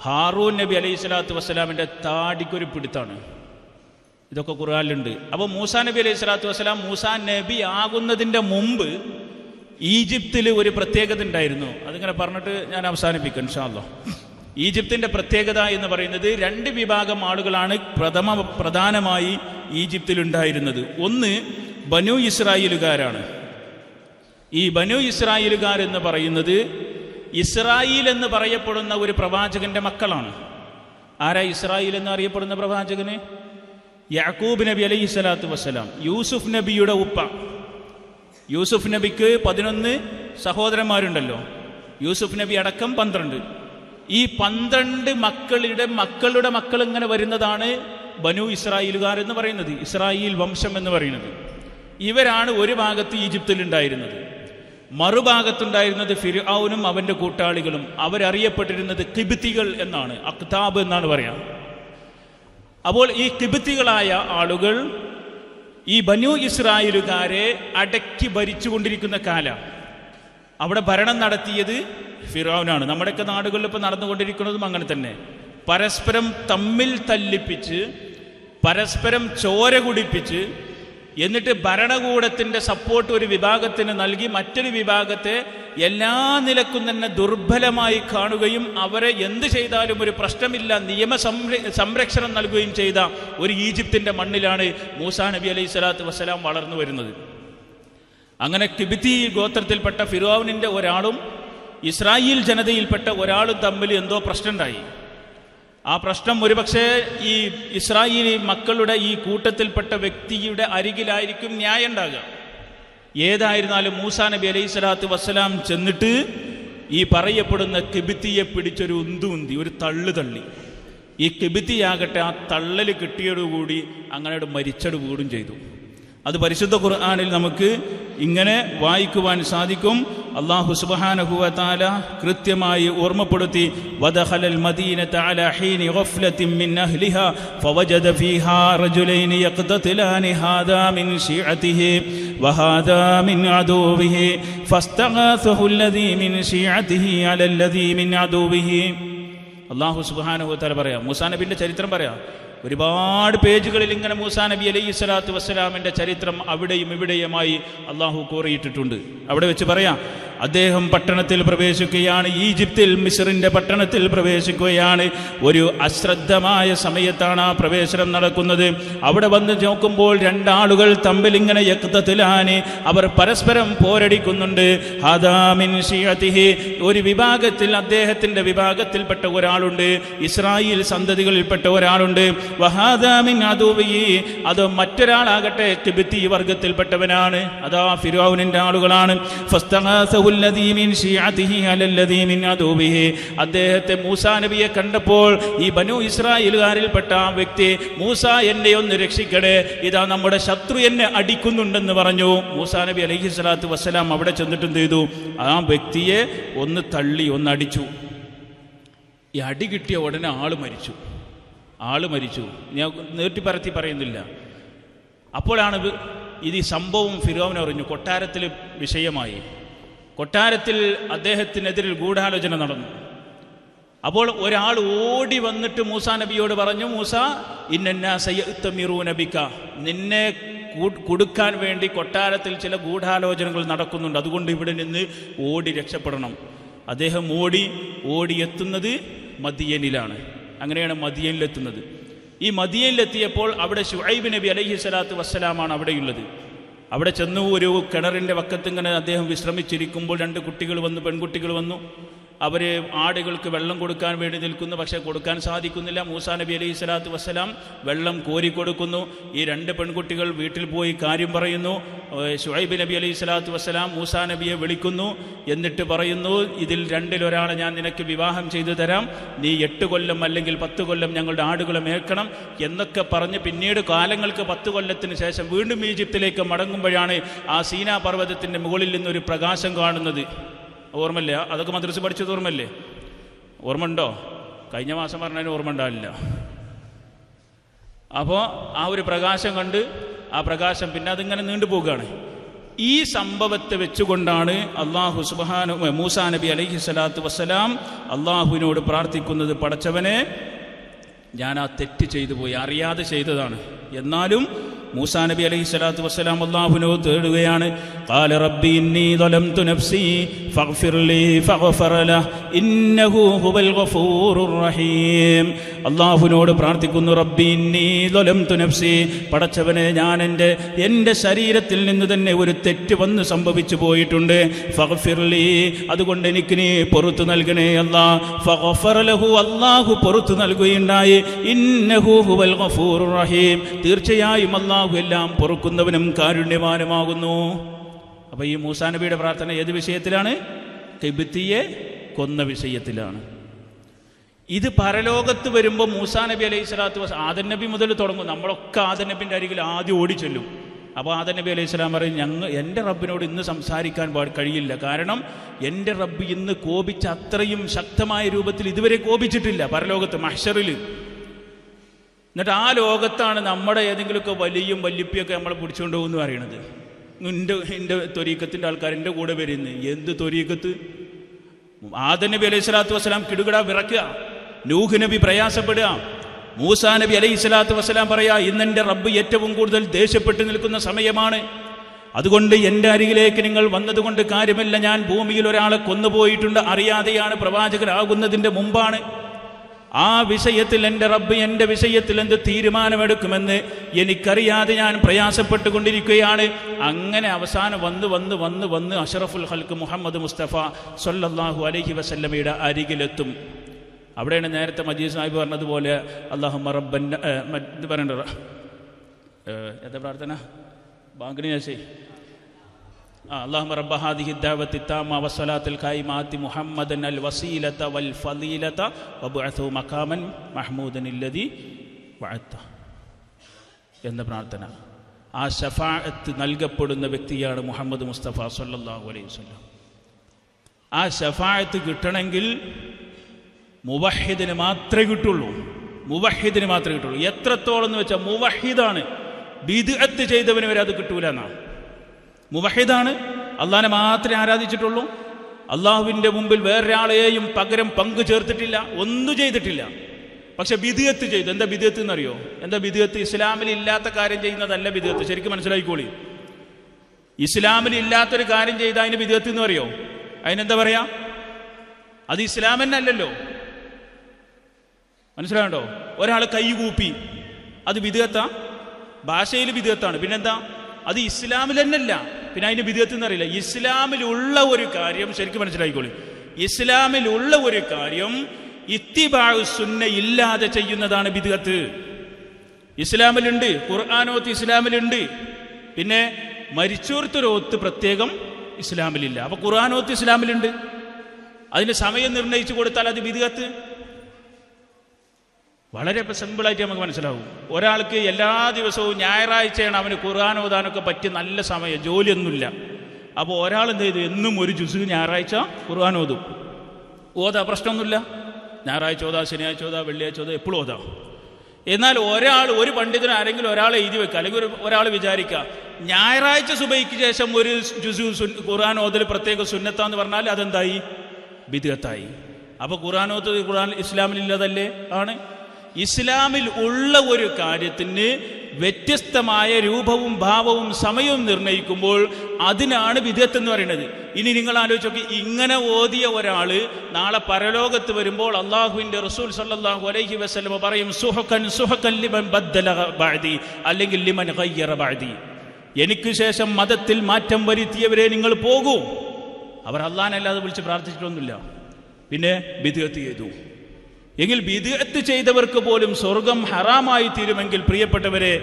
ഹാറൂൻ നബി അലൈഹി സ്വലാത്തു വസ്സലാമിൻ്റെ താടിക്കൊരു പിടുത്താണ്. ഇതൊക്കെ ഖുർആനിലുണ്ട്. അപ്പോൾ മൂസാ നബി അലൈഹി സ്വലാത്തു വസ്സലാം മൂസാ നബി ആകുന്നതിൻ്റെ മുമ്പ് ഈജിപ്തിൽ ഒരു പ്രത്യേകത ഉണ്ടായിരുന്നു. അതിങ്ങനെ പറഞ്ഞിട്ട് ഞാൻ അവസാനിപ്പിക്കും ഇൻഷാ അല്ലാഹ്. ഈജിപ്തിൻ്റെ പ്രത്യേകത എന്ന് പറയുന്നത് 2 വിഭാഗം ആളുകളാണ് പ്രധാനമായി ഈജിപ്തിലുണ്ടായിരുന്നത്. ഒന്ന് ബനു ഇസ്രായേലുകാരാണ്. ഈ ബനു ഇസ്രായേലുകാർ എന്ന് പറയുന്നത് ഇസ്രായേൽ എന്ന് പറയപ്പെടുന്ന ഒരു പ്രവാചകന്റെ മക്കളാണ്. ആരാ ഇസ്രായേൽ എന്ന് അറിയപ്പെടുന്ന പ്രവാചകന്? യാക്കൂബ് നബി അലൈഹി സ്വലാത്തു വസ്സലാം, യൂസുഫ് നബിയുടെ ഉപ്പ. യൂസുഫ് നബിക്ക് 11 സഹോദരന്മാരുണ്ടല്ലോ. യൂസുഫ് നബി അടക്കം 12. ഈ 12 മക്കളുടെ മക്കൾ ഇങ്ങനെ വരുന്നതാണ് ബനു ഇസ്രായേലുകാർ എന്ന് പറയുന്നത്, ഇസ്രായേൽ വംശം എന്ന് പറയുന്നത്. ഇവരാണ് ഒരു ഭാഗത്ത് ഈജിപ്തിലുണ്ടായിരുന്നത്. മറുഭാഗത്തുണ്ടായിരുന്നത് ഫിർഔനും അവൻ്റെ കൂട്ടാളികളും. അവരറിയപ്പെട്ടിരുന്നത് കിബ്തികൾ എന്നാണ്, അഖ്താബ് എന്നാണ് പറയാം. അപ്പോൾ ഈ കിബ്തികളായ ആളുകൾ ഈ ബനു ഇസ്രായേലുകാരെ അടക്കി ഭരിച്ചുകൊണ്ടിരിക്കുന്ന കാലം. അവിടെ ഭരണം നടത്തിയത് ഫിർഔനാണ്. നമ്മുടെയൊക്കെ നാടുകളിൽ ഇപ്പോൾ നടന്നുകൊണ്ടിരിക്കുന്നതും അങ്ങനെ തന്നെ. പരസ്പരം തമ്മിൽ തല്ലിപ്പിച്ച്, പരസ്പരം ചോര കുടിപ്പിച്ച്, എന്നിട്ട് ഭരണകൂടത്തിൻ്റെ സപ്പോർട്ട് ഒരു വിഭാഗത്തിന് നൽകി മറ്റൊരു വിഭാഗത്തെ എല്ലാ നിലക്കും തന്നെ ദുർബലമായി കാണുകയും അവരെ എന്ത് ചെയ്താലും ഒരു പ്രശ്നമില്ല, സംരക്ഷണം നൽകുകയും ചെയ്ത ഒരു ഈജിപ്തിൻ്റെ മണ്ണിലാണ് മൂസാ നബി അലൈഹി സ്വലാത്തു വസ്സലാം വളർന്നു വരുന്നത്. അങ്ങനെ കിബ്തി ഗോത്രത്തിൽപ്പെട്ട ഫിർഔനിൻ്റെ ഒരാളും ഇസ്രായേൽ ജനതയിൽപ്പെട്ട ഒരാളും തമ്മിൽ എന്തോ പ്രശ്നമുണ്ടായി. ആ പ്രശ്നം ഒരുപക്ഷെ ഈ ഇസ്രായേലി മക്കളുടെ ഈ കൂട്ടത്തിൽപ്പെട്ട വ്യക്തിയുടെ അരികിലായിരിക്കും ന്യായം ഉണ്ടാകുക. ഏതായിരുന്നാലും മൂസാ നബി അലൈഹി സ്വലാത്തു വസ്സലാം ചെന്നിട്ട് ഈ പറയപ്പെടുന്ന കിബ്തിയെ പിടിച്ചൊരു ഉന്തി ഒരു തള്ളി. ഈ കിബ്തിയാകട്ടെ ആ തള്ളൽ കിട്ടിയോടുകൂടി അങ്ങനെ മരിച്ചട് വീടും ചെയ്തു. അത് പരിശുദ്ധ ഖുർആനിൽ നമുക്ക് ഇങ്ങനെ വായിക്കുവാൻ സാധിക്കും. അല്ലാഹു സുബ്ഹാനഹു വ തആല കൃത്യമായി ഓർമ്മപ്പെടുത്തി, വദഖലൽ മദീനത അലാ ഹീനി ഗഫ്ലത്തിൻ മിൻ അഹ്ലിഹാ ഫവജദ ഫീഹാ റജുലൈനി യഖ്തതിലാനി ഹാദാ മിൻ ശിഅതിഹി വഹാദാ മിൻ അദൂവിഹി ഫസ്തഗാസഹു അല്ലദീ മിൻ ശിഅതിഹി അലല്ലദീ മിൻ അദൂവിഹി. അല്ലാഹു സുബ്ഹാനഹു വ തആല പറയാം, മൂസാ നബിയുടെ ചരിത്രം പറയാം. ഒരുപാട് പേജുകളിൽ ഇങ്ങനെ മൂസാ നബി അലൈഹി സ്വലാത്തു വസ്സലാമിൻ്റെ ചരിത്രം അവിടെയും ഇവിടെയുമായി അള്ളാഹു കോറിയിട്ടിട്ടുണ്ട്. അവിടെ വെച്ച് പറയാം, അദ്ദേഹം പട്ടണത്തിൽ പ്രവേശിക്കുകയാണ്, ഈജിപ്തിൽ മിസ്റിൻ്റെ പട്ടണത്തിൽ പ്രവേശിക്കുകയാണ്. ഒരു അശ്രദ്ധമായ സമയത്താണ് ആ പ്രവേശനം നടക്കുന്നത്. അവിടെ വന്ന് നോക്കുമ്പോൾ 2 ആളുകൾ തമ്മിൽ ഇങ്ങനെ യഖ്തതിലാനി, അവർ പരസ്പരം പോരടിക്കുന്നുണ്ട്. ഹാദാ മിൻ ശിഅതിഹി, ഒരു വിഭാഗത്തിൽ അദ്ദേഹത്തിൻ്റെ വിഭാഗത്തിൽപ്പെട്ട ഒരാളുണ്ട്, ഇസ്രായേൽ സന്തതികളിൽപ്പെട്ട ഒരാളുണ്ട്. വഹാദാ മിൻ അദൂവിഹി, അത് മറ്റൊരാളാകട്ടെ കിബ്തി വർഗത്തിൽപ്പെട്ടവനാണ്, അതാ ഫിർഔനിൻ്റെ ആളുകളാണ്. ഫസ്തഗാസഹു അല്ലദീ മിൻ ശിഅതിഹി അലല്ലദീ മിൻ അദൂവിഹി, അദ്ദേഹത്തെ മൂസാ നബിയെ കണ്ടപ്പോൾ ഈ ബനു ഇസ്രായേലുകാരിൽപ്പെട്ട ആ വ്യക്തി, മൂസാ എന്നെ ഒന്ന് രക്ഷിക്കണേ, ഇതാ നമ്മുടെ ശത്രു എന്നെ അടിക്കുന്നുണ്ടെന്ന് പറഞ്ഞു. മൂസാ നബി അലൈഹി സ്വലാത്തു വസ്സലാം അവിടെ ചെന്നിട്ട് എന്ത് ചെയ്തു? ആ വ്യക്തിയെ ഒന്ന് തള്ളി, ഒന്ന് അടിച്ചു. ഈ അടി കിട്ടിയ ഉടനെ ആള് മരിച്ചു. ഞാൻ നീട്ടിപ്പരത്തി പറയുന്നില്ല. അപ്പോഴാണ് ഇത് ഈ സംഭവം ഫിർഔൻ അറിഞ്ഞു. കൊട്ടാരത്തിൽ വിഷയമായി. കൊട്ടാരത്തിൽ അദ്ദേഹത്തിനെതിരിൽ ഗൂഢാലോചന നടന്നു. അപ്പോൾ ഒരാൾ ഓടി വന്നിട്ട് മൂസാ നബിയോട് പറഞ്ഞു, മൂസ ഇന്നന്നാസ യഅ്തമിറൂന ബിക, നിന്നെ കൊടുക്കാൻ വേണ്ടി കൊട്ടാരത്തിൽ ചില ഗൂഢാലോചനകൾ നടക്കുന്നുണ്ട്, അതുകൊണ്ട് ഇവിടെ നിന്ന് ഓടി രക്ഷപ്പെടണം. അദ്ദേഹം ഓടിയെത്തുന്നത് മദിയനിലാണ്. അങ്ങനെയാണ് മദിയനിലെത്തുന്നത്. ഈ മദിയനിലെത്തിയപ്പോൾ അവിടെ ശുഐബ് നബി അലൈഹി സ്വലാത്തു വസ്സലാമാണ് അവിടെയുള്ളത്. അവിടെ ചെന്നു ഒരു കിണറിൻ്റെ വക്കത്ത് ഇങ്ങനെ അദ്ദേഹം വിശ്രമിച്ചിരിക്കുമ്പോൾ 2 കുട്ടികൾ വന്നു, പെൺകുട്ടികൾ വന്നു. അവർ ആടുകൾക്ക് വെള്ളം കൊടുക്കാൻ വേണ്ടി നിൽക്കുന്നു. പക്ഷേ കൊടുക്കാൻ സാധിക്കുന്നില്ല. മൂസാ നബി അലൈഹി സ്വലാത്തു വസ്സലാം വെള്ളം കോരിക്കൊടുക്കുന്നു. ഈ 2 പെൺകുട്ടികൾ വീട്ടിൽ പോയി കാര്യം പറയുന്നു. ശുഐബ് നബി അലൈഹി സ്വലാത്തു വസ്സലാം മൂസാ നബിയെ വിളിക്കുന്നു. എന്നിട്ട് പറയുന്നു, ഇതിൽ 2-ൽ ഒരാളെ ഞാൻ നിനക്ക് വിവാഹം ചെയ്തു തരാം, നീ 8 കൊല്ലം അല്ലെങ്കിൽ 10 കൊല്ലം ഞങ്ങളുടെ ആടുകളെ മേൽക്കണം എന്നൊക്കെ പറഞ്ഞ് പിന്നീട് കാലങ്ങൾക്ക് 10 കൊല്ലത്തിന് ശേഷം വീണ്ടും ഈജിപ്തിലേക്ക് മടങ്ങുമ്പോഴാണ് ആ സീനാ പർവ്വതത്തിൻ്റെ മുകളിൽ നിന്നൊരു പ്രകാശം കാണുന്നത്. ഓർമ്മയില്ല? അതൊക്കെ മദ്രസ പഠിച്ചത് ഓർമ്മയില്ലേ? ഓർമ്മ ഉണ്ടോ? കഴിഞ്ഞ മാസം പറഞ്ഞതിന് ഓർമ്മ ഉണ്ടാവില്ല. അപ്പോൾ ആ ഒരു പ്രകാശം കണ്ട് ആ പ്രകാശം പിന്നെ അതിങ്ങനെ നീണ്ടുപോവുകയാണ്. ഈ സംഭവത്തെ വെച്ചുകൊണ്ടാണ് മൂസാ നബി അലൈഹി സ്വലാത്തു വസ്സലാം അള്ളാഹുവിനോട് പ്രാർത്ഥിക്കുന്നത്, പടച്ചവനെ ഞാൻ ആ തെറ്റ് ചെയ്തു പോയി, അറിയാതെ ചെയ്തതാണ്. എന്നാലും മൂസാ നബി അലൈഹി സ്വലാത്തു വസ്സലാം അല്ലാഹുവിനോട് തേടുകയാണ്. ഖാല റബ്ബി ഇന്നി ളലംതു നഫ്സി ഫഗ്ഫിർ ലീ ഫഗ്ഫറ ലഹു ഇന്നഹു ഹുവൽ ഗഫൂറുർ റഹീം. അല്ലാഹുവിനോട് പ്രാർത്ഥിക്കുന്നു, റബ്ബി ഇന്നി ളലംതു നഫ്സി, പടച്ചവനെ ഞാൻ എൻ്റെ ശരീരത്തിൽ നിന്ന് തന്നെ ഒരു തെറ്റ് വന്ന് സംഭവിച്ചു പോയിട്ടുണ്ട്. ഫഗ്ഫിർ ലീ, അതുകൊണ്ട് എനിക്ക് നീ പുറത്തു നൽകണേ അല്ലാഹ്. ഫഗ്ഫറ ലഹു, അല്ലാഹു പുറത്തു നൽകുകയുണ്ടായി. ഇന്നഹു ഹുവൽ ഗഫൂറുർ റഹീം, തീർച്ചയായും അല്ലാഹു എല്ലാം പൊറുക്കുന്നവനും കാരുണ്യവാനുമാകുന്നു. അപ്പോൾ ഈ മൂസാ നബിയുടെ പ്രാർത്ഥന ഏത് വിഷയത്തിലാണ്? ഖിബ്തിയെ കൊന്ന വിഷയത്തിലാണ്. ഇത് പരലോകത്ത് വരുമ്പോൾ മൂസാ നബി അലൈഹി സ്വലാത്തു വസ്സലാം ആദം നബി മുതൽ തുടങ്ങും. നമ്മളൊക്കെ ആദം നബിൻ്റെ അരികിൽ ആദ്യം ഓടിച്ചെല്ലും. അപ്പോൾ ആദം നബി അലൈഹി സ്വലാം പറയും, എൻ്റെ റബ്ബിനോട് ഇന്ന് സംസാരിക്കാൻ കഴിയില്ല, കാരണം എൻ്റെ റബ്ബ് ഇന്ന് കോപിച്ച അത്രയും ശക്തമായ രൂപത്തിൽ ഇതുവരെ കോപിച്ചിട്ടില്ല പരലോകത്ത് മഹ്ശറിൽ. എന്നിട്ട് ആ ലോകത്താണ് നമ്മുടെ ഏതെങ്കിലുമൊക്കെ വല്യപ്പിയൊക്കെ നമ്മളെ പിടിച്ചുകൊണ്ട് പോകുമെന്ന് പറയണത്. എൻ്റെ ത്വരീക്കത്തിൻ്റെ ആൾക്കാർ എൻ്റെ കൂടെ വരുന്നത്. എന്ത് ത്വരീക്കത്ത്? ആദം നബി അലൈഹി സ്വലാത്തു വസ്സലാം കിടുകിട വിറക്കുക, നൂഹ് നബി പ്രയാസപ്പെടുക, മൂസാ നബി അലൈഹി സ്വലാത്തു വസ്സലാം പറയാ, ഇന്നെൻ്റെ റബ്ബ് ഏറ്റവും കൂടുതൽ ദേഷ്യപ്പെട്ട് നിൽക്കുന്ന സമയമാണ്, അതുകൊണ്ട് എൻ്റെ അരികിലേക്ക് നിങ്ങൾ വന്നതുകൊണ്ട് കാര്യമില്ല, ഞാൻ ഭൂമിയിൽ ഒരാളെ കൊന്നുപോയിട്ടുണ്ട്, അറിയാതെയാണ്, പ്രവാചകരാകുന്നതിൻ്റെ മുമ്പാണ്. ആ വിഷയത്തിൽ എൻ്റെ റബ്ബ് എൻ്റെ വിഷയത്തിൽ എന്ത് തീരുമാനമെടുക്കുമെന്ന് എനിക്കറിയാതെ ഞാൻ പ്രയാസപ്പെട്ടുകൊണ്ടിരിക്കുകയാണ്. അങ്ങനെ അവസാനം വന്ന് അഷ്റഫുൽ ഖൽഖ് മുഹമ്മദ് മുസ്തഫ സ്വല്ലല്ലാഹു അലൈഹി വസല്ലമയുടെ അരികിലെത്തും. അവിടെയാണ് നേരത്തെ മജീദ് സാഹിബ് പറഞ്ഞതുപോലെ അല്ലാഹുമ്മ റബ്ബൻ ഇത് പറയണ്ട, എന്താ പ്രാർത്ഥന? ബാങ്കിന് ശേഷി اللهم رب هذه الدعوة التامة والصلاة القائمة محمدا الوسيلة والفضيلة وابعثه مقاما محمودا الذي وعدته എന്ന പ്രാർത്ഥന. ആ ശഫാഅത്ത് നൽകപ്പെടുന്ന വ്യക്തിയാണ് മുഹമ്മദ് മുസ്തഫ സ്വല്ലല്ലാഹു അലൈഹി വസല്ലം. ആ ശഫാഅത്ത് കിട്ടണമെങ്കിൽ മുവഹിദിന് മാത്രമേ കിട്ടുള്ളൂ. മുവഹിദിന് മാത്രമേ കിട്ടുള്ളൂ. എത്രത്തോളം എന്ന് വെച്ചാൽ മുവഹിദാണ്, ബിദ്അത്ത് ചെയ്തവന് വരെ അത് കിട്ടൂല എന്നാണ്. മുവഹിദാണ്, അള്ളാഹനെ മാത്രമേ ആരാധിച്ചിട്ടുള്ളൂ, അള്ളാഹുവിൻ്റെ മുമ്പിൽ വേറൊരാളെയും പകരം പങ്കു ചേർത്തിട്ടില്ല, ഒന്നും ചെയ്തിട്ടില്ല. പക്ഷെ ബിദ്അത്ത് ചെയ്തു. എന്താ ബിദ്അത്ത് എന്നറിയോ? എന്താ ബിദ്അത്ത്? ഇസ്ലാമിൽ ഇല്ലാത്ത കാര്യം ചെയ്യുന്നതല്ല ബിദ്അത്ത്. ശരിക്കും മനസ്സിലാക്കിക്കോളി. ഇസ്ലാമിൽ ഇല്ലാത്തൊരു കാര്യം ചെയ്ത അതിന് ബിദ്അത്ത് എന്ന് പറയോ? അതിനെന്താ പറയാ? അത് ഇസ്ലാം തന്നെ അല്ലല്ലോ. മനസ്സിലാകണ്ടോ? ഒരാൾ കൈ കൂപ്പി, അത് ബിദ്അത്താ? ഭാഷയിൽ ബിദ്അത്താണ്. പിന്നെന്താ? അത് ഇസ്ലാമിൽ തന്നെയല്ല, പിന്നെ അതിന് ബിദ്അത്ത് എന്നറിയില്ല. ഇസ്ലാമിലുള്ള ഒരു കാര്യം ശരിക്കും മനസ്സിലാക്കിക്കോളി. ഇസ്ലാമിലുള്ള ഒരു കാര്യം ഇത്തിബാഉ സുന്ന ഇല്ലാതെ ചെയ്യുന്നതാണ് ബിദ്അത്ത്. ഇസ്ലാമിലുണ്ട്, ഖുർആനോത്ത് ഇസ്ലാമിലുണ്ട്, പിന്നെ മരിച്ചോർത്തൊരോത്ത് പ്രത്യേകം ഇസ്ലാമിലില്ല. അപ്പൊ ഖുർആനോത്ത് ഇസ്ലാമിലുണ്ട്, അതിന് സമയം നിർണയിച്ചു കൊടുത്താൽ അത് ബിദ്അത്ത്. വളരെ സിമ്പിളായിട്ട് നമുക്ക് മനസ്സിലാവും. ഒരാൾക്ക് എല്ലാ ദിവസവും ഞായറാഴ്ചയാണ് അവന് ഖുർആൻ ഓതാനൊക്കെ പറ്റിയ നല്ല സമയം, ജോലിയൊന്നുമില്ല. അപ്പോൾ ഒരാൾ എന്ത് ചെയ്തു? എന്നും ഒരു ജുസ് ഞായറാഴ്ച ഖുർആൻ ഓതും. ഓതാ, പ്രശ്നമൊന്നുമില്ല. ഞായറാഴ്ച ഓതാ, ശനിയാഴ്ച ഓതാ, വെള്ളിയാഴ്ച ഓതാ, എപ്പോഴും ഓതാ. എന്നാൽ ഒരു പണ്ഡിതൻ ആരെങ്കിലും ഒരാൾ എഴുതി വെക്കുക, അല്ലെങ്കിൽ ഒരാൾ വിചാരിക്കുക ഞായറാഴ്ച സുബൈക്ക് ശേഷം ഒരു ജുസു ഖുർആൻ ഓതൽ പ്രത്യേക സുന്നത്താന്ന് പറഞ്ഞാൽ അതെന്തായി? ബിദ്അത്തായി. അപ്പോൾ ഖുർആൻ ഓതൽ ഖുർആൻ ഇസ്ലാമിലില്ലതല്ലേ? ആണ്. ഇസ്ലാമിൽ ഉള്ള ഒരു കാര്യത്തിന് വ്യത്യസ്തമായ രൂപവും ഭാവവും സമയവും നിർണ്ണയിക്കുമ്പോൾ അതിനാണ് ബിദ്അത്ത് എന്ന് പറയുന്നത്. ഇനി നിങ്ങൾ ആലോചിച്ച് നോക്കി, ഇങ്ങനെ ഓതിയ ഒരാൾ നാളെ പരലോകത്ത് വരുമ്പോൾ അള്ളാഹുവിൻ്റെ റസൂൽ സല്ലല്ലാഹു അലൈഹി വസല്ലം പറയും സുഹഖൻ സുഹഖൻ ലിമൻ ബദ്ദല ബഅദി, അല്ലെങ്കിൽ ലിമൻ ഗയ്യറ ബഅദി, എനിക്ക് ശേഷം മതത്തിൽ മാറ്റം വരുത്തിയവരെ നിങ്ങൾ പോകൂ. അവർ അള്ളാഹനല്ലാതെ വിളിച്ച് പ്രാർത്ഥിച്ചിട്ടൊന്നുമില്ല, പിന്നെ ബിദ്അത്ത് ചെയ്തു. എങ്കിൽ ബിദ്അത്ത് ചെയ്തവർക്ക് പോലും സ്വർഗം ഹറാമായി തീരുമെങ്കിൽ പ്രിയപ്പെട്ടവരെ,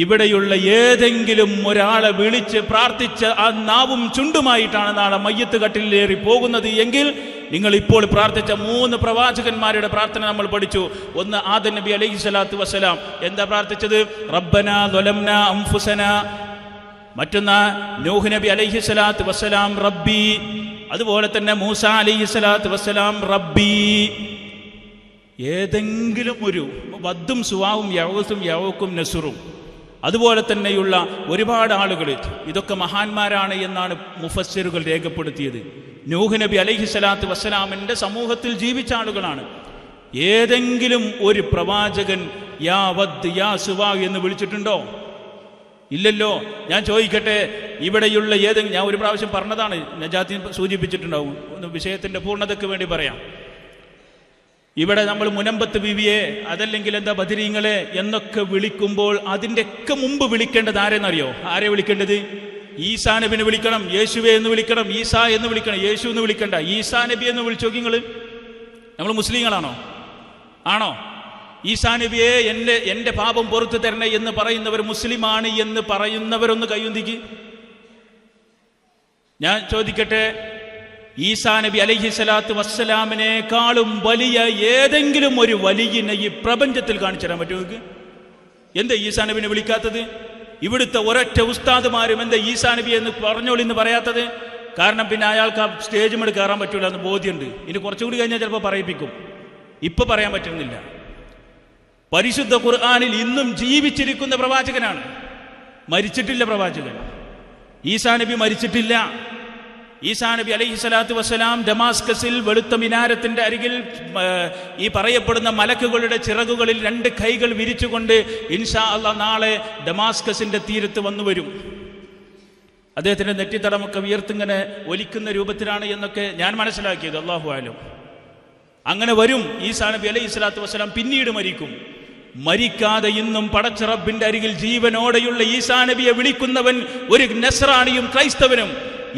ഇവിടെയുള്ള ഏതെങ്കിലും ഒരാളെ വിളിച്ച് പ്രാർത്ഥിച്ച ആ നാവും ചുണ്ടുമായിട്ടാണ് നാളെ മയ്യത്ത് കട്ടിലേറി പോകുന്നത് എങ്കിൽ നിങ്ങൾ ഇപ്പോൾ പ്രാർത്ഥിച്ച 3 പ്രവാചകന്മാരുടെ പ്രാർത്ഥന നമ്മൾ പഠിച്ചു. ഒന്ന് ആദം നബി അലൈഹി സ്വലാത്തു വസ്സലാം എന്താ പ്രാർത്ഥിച്ചത്? റബ്ബനാ ളലംനാ അൻഫുസനാ. മറ്റൊന്ന് നൂഹ് നബി അലൈഹി സ്വലാത്തു വസ്സലാം റബ്ബി. അതുപോലെ തന്നെ മൂസ അലൈഹി സ്വലാത്തു വസ്സലാം റബ്ബി. ഏതെങ്കിലും ഒരു വദ്ദും സുവാവും യൗസും യൗക്കും നസുറും അതുപോലെ തന്നെയുള്ള ഒരുപാട് ആളുകൾ, ഇതൊക്കെ മഹാന്മാരാണ് എന്നാണ് മുഫസ്സിറുകൾ രേഖപ്പെടുത്തിയത്. നൂഹ് നബി അലൈഹി സ്വലാത്തു വസ്സലാമിൻ്റെ സമൂഹത്തിൽ ജീവിച്ച ആളുകളാണ്. ഏതെങ്കിലും ഒരു പ്രവാചകൻ യാ വദ് യാ സുവാ എന്ന് വിളിച്ചിട്ടുണ്ടോ? ഇല്ലല്ലോ. ഞാൻ ചോദിക്കട്ടെ, ഇവിടെയുള്ള ഏതെങ്കിലും, ഞാൻ ഒരു പ്രാവശ്യം പറഞ്ഞതാണ്, നജാത്തി സൂചിപ്പിച്ചിട്ടുണ്ടാവും, വിഷയത്തിൻ്റെ പൂർണ്ണതയ്ക്ക് വേണ്ടി പറയാം. ഇവിടെ നമ്മൾ മുനമ്പത്ത് ബീവിയെ, അതല്ലെങ്കിൽ എന്താ ബദരീങ്ങളെ എന്നൊക്കെ വിളിക്കുമ്പോൾ അതിൻ്റെയൊക്കെ മുമ്പ് വിളിക്കേണ്ടത് ആരെന്നറിയോ? ആരെ വിളിക്കേണ്ടത്? ഈസാ നബിനെ വിളിക്കണം, യേശുവെ എന്ന് വിളിക്കണം, ഈസാ എന്ന് വിളിക്കണം, യേശു എന്ന് വിളിക്കണ്ട, ഈസാ നബി എന്ന് വിളിച്ചു നോക്കി നിങ്ങൾ. നമ്മൾ മുസ്ലിങ്ങളാണോ? ആണോ? ഈസാ നബിയെ എൻ്റെ പാപം പുറത്തു തരണേ എന്ന് പറയുന്നവർ മുസ്ലിമാണ് എന്ന് പറയുന്നവരൊന്ന് കയ്യൊന്തിക്ക്. ഞാൻ ചോദിക്കട്ടെ, ഈസാ നബി അലൈഹി സ്വലാത്തു വസ്സലാമിനേക്കാളും വലിയ ഏതെങ്കിലും ഒരു വലിയനെ ഈ പ്രപഞ്ചത്തിൽ കാണിച്ചു തരാൻ പറ്റുമോ നിങ്ങൾക്ക്? എന്താ ഈസാ നബിനെ വിളിക്കാത്തത്? ഇവിടുത്തെ ഒരൊറ്റ ഉസ്താദുമാരും എന്താ ഈസാ നബി എന്ന് പറഞ്ഞോളി എന്ന് പറയാത്തത്? കാരണം പിന്നെ അയാൾക്ക് ആ സ്റ്റേജ് മേട് കയറാൻ പറ്റൂല എന്ന് ബോധ്യമുണ്ട്. ഇനി കുറച്ചുകൂടി കഴിഞ്ഞാൽ ചിലപ്പോൾ പറയിപ്പിക്കും. ഇപ്പൊ പറയാൻ പറ്റുന്നില്ല. പരിശുദ്ധ ഖുർആനിൽ ഇന്നും ജീവിച്ചിരിക്കുന്ന പ്രവാചകനാണ്, മരിച്ചിട്ടില്ല പ്രവാചകൻ. ഈസാ നബി മരിച്ചിട്ടില്ല. ഈസാ നബി അലൈഹി സ്വലാത്തു വസ്സലാം ഡമാസ്കസിൽ വെളുത്ത മിനാരത്തിന്റെ അരികിൽ ഈ പറയപ്പെടുന്ന മലക്കുകളുടെ ചിറകുകളിൽ 2 കൈകൾ വിരിച്ചുകൊണ്ട് ഇൻഷാ അല്ലാഹ് നാളെ ഡമാസ്കസിന്റെ തീരത്ത് വന്നു വരും. അദ്ദേഹത്തിന്റെ നെറ്റിത്തടമൊക്കെ വിയർത്തിങ്ങനെ ഒലിക്കുന്ന രൂപത്തിലാണ് എന്നൊക്കെ ഞാൻ മനസ്സിലാക്കിയത്, അല്ലാഹു ആലം. അങ്ങനെ വരും ഈസാ നബി അലൈഹി സ്വലാത്തു വസ്സലാം. പിന്നീട് മരിക്കും. മരിക്കാതെ ഇന്നും പടച്ച റബ്ബിന്റെ അരികിൽ ജീവനോടെയുള്ള ഈസാ നബിയെ വിളിക്കുന്നവൻ ഒരു നസ്രാണിയും ക്രൈസ്തവനും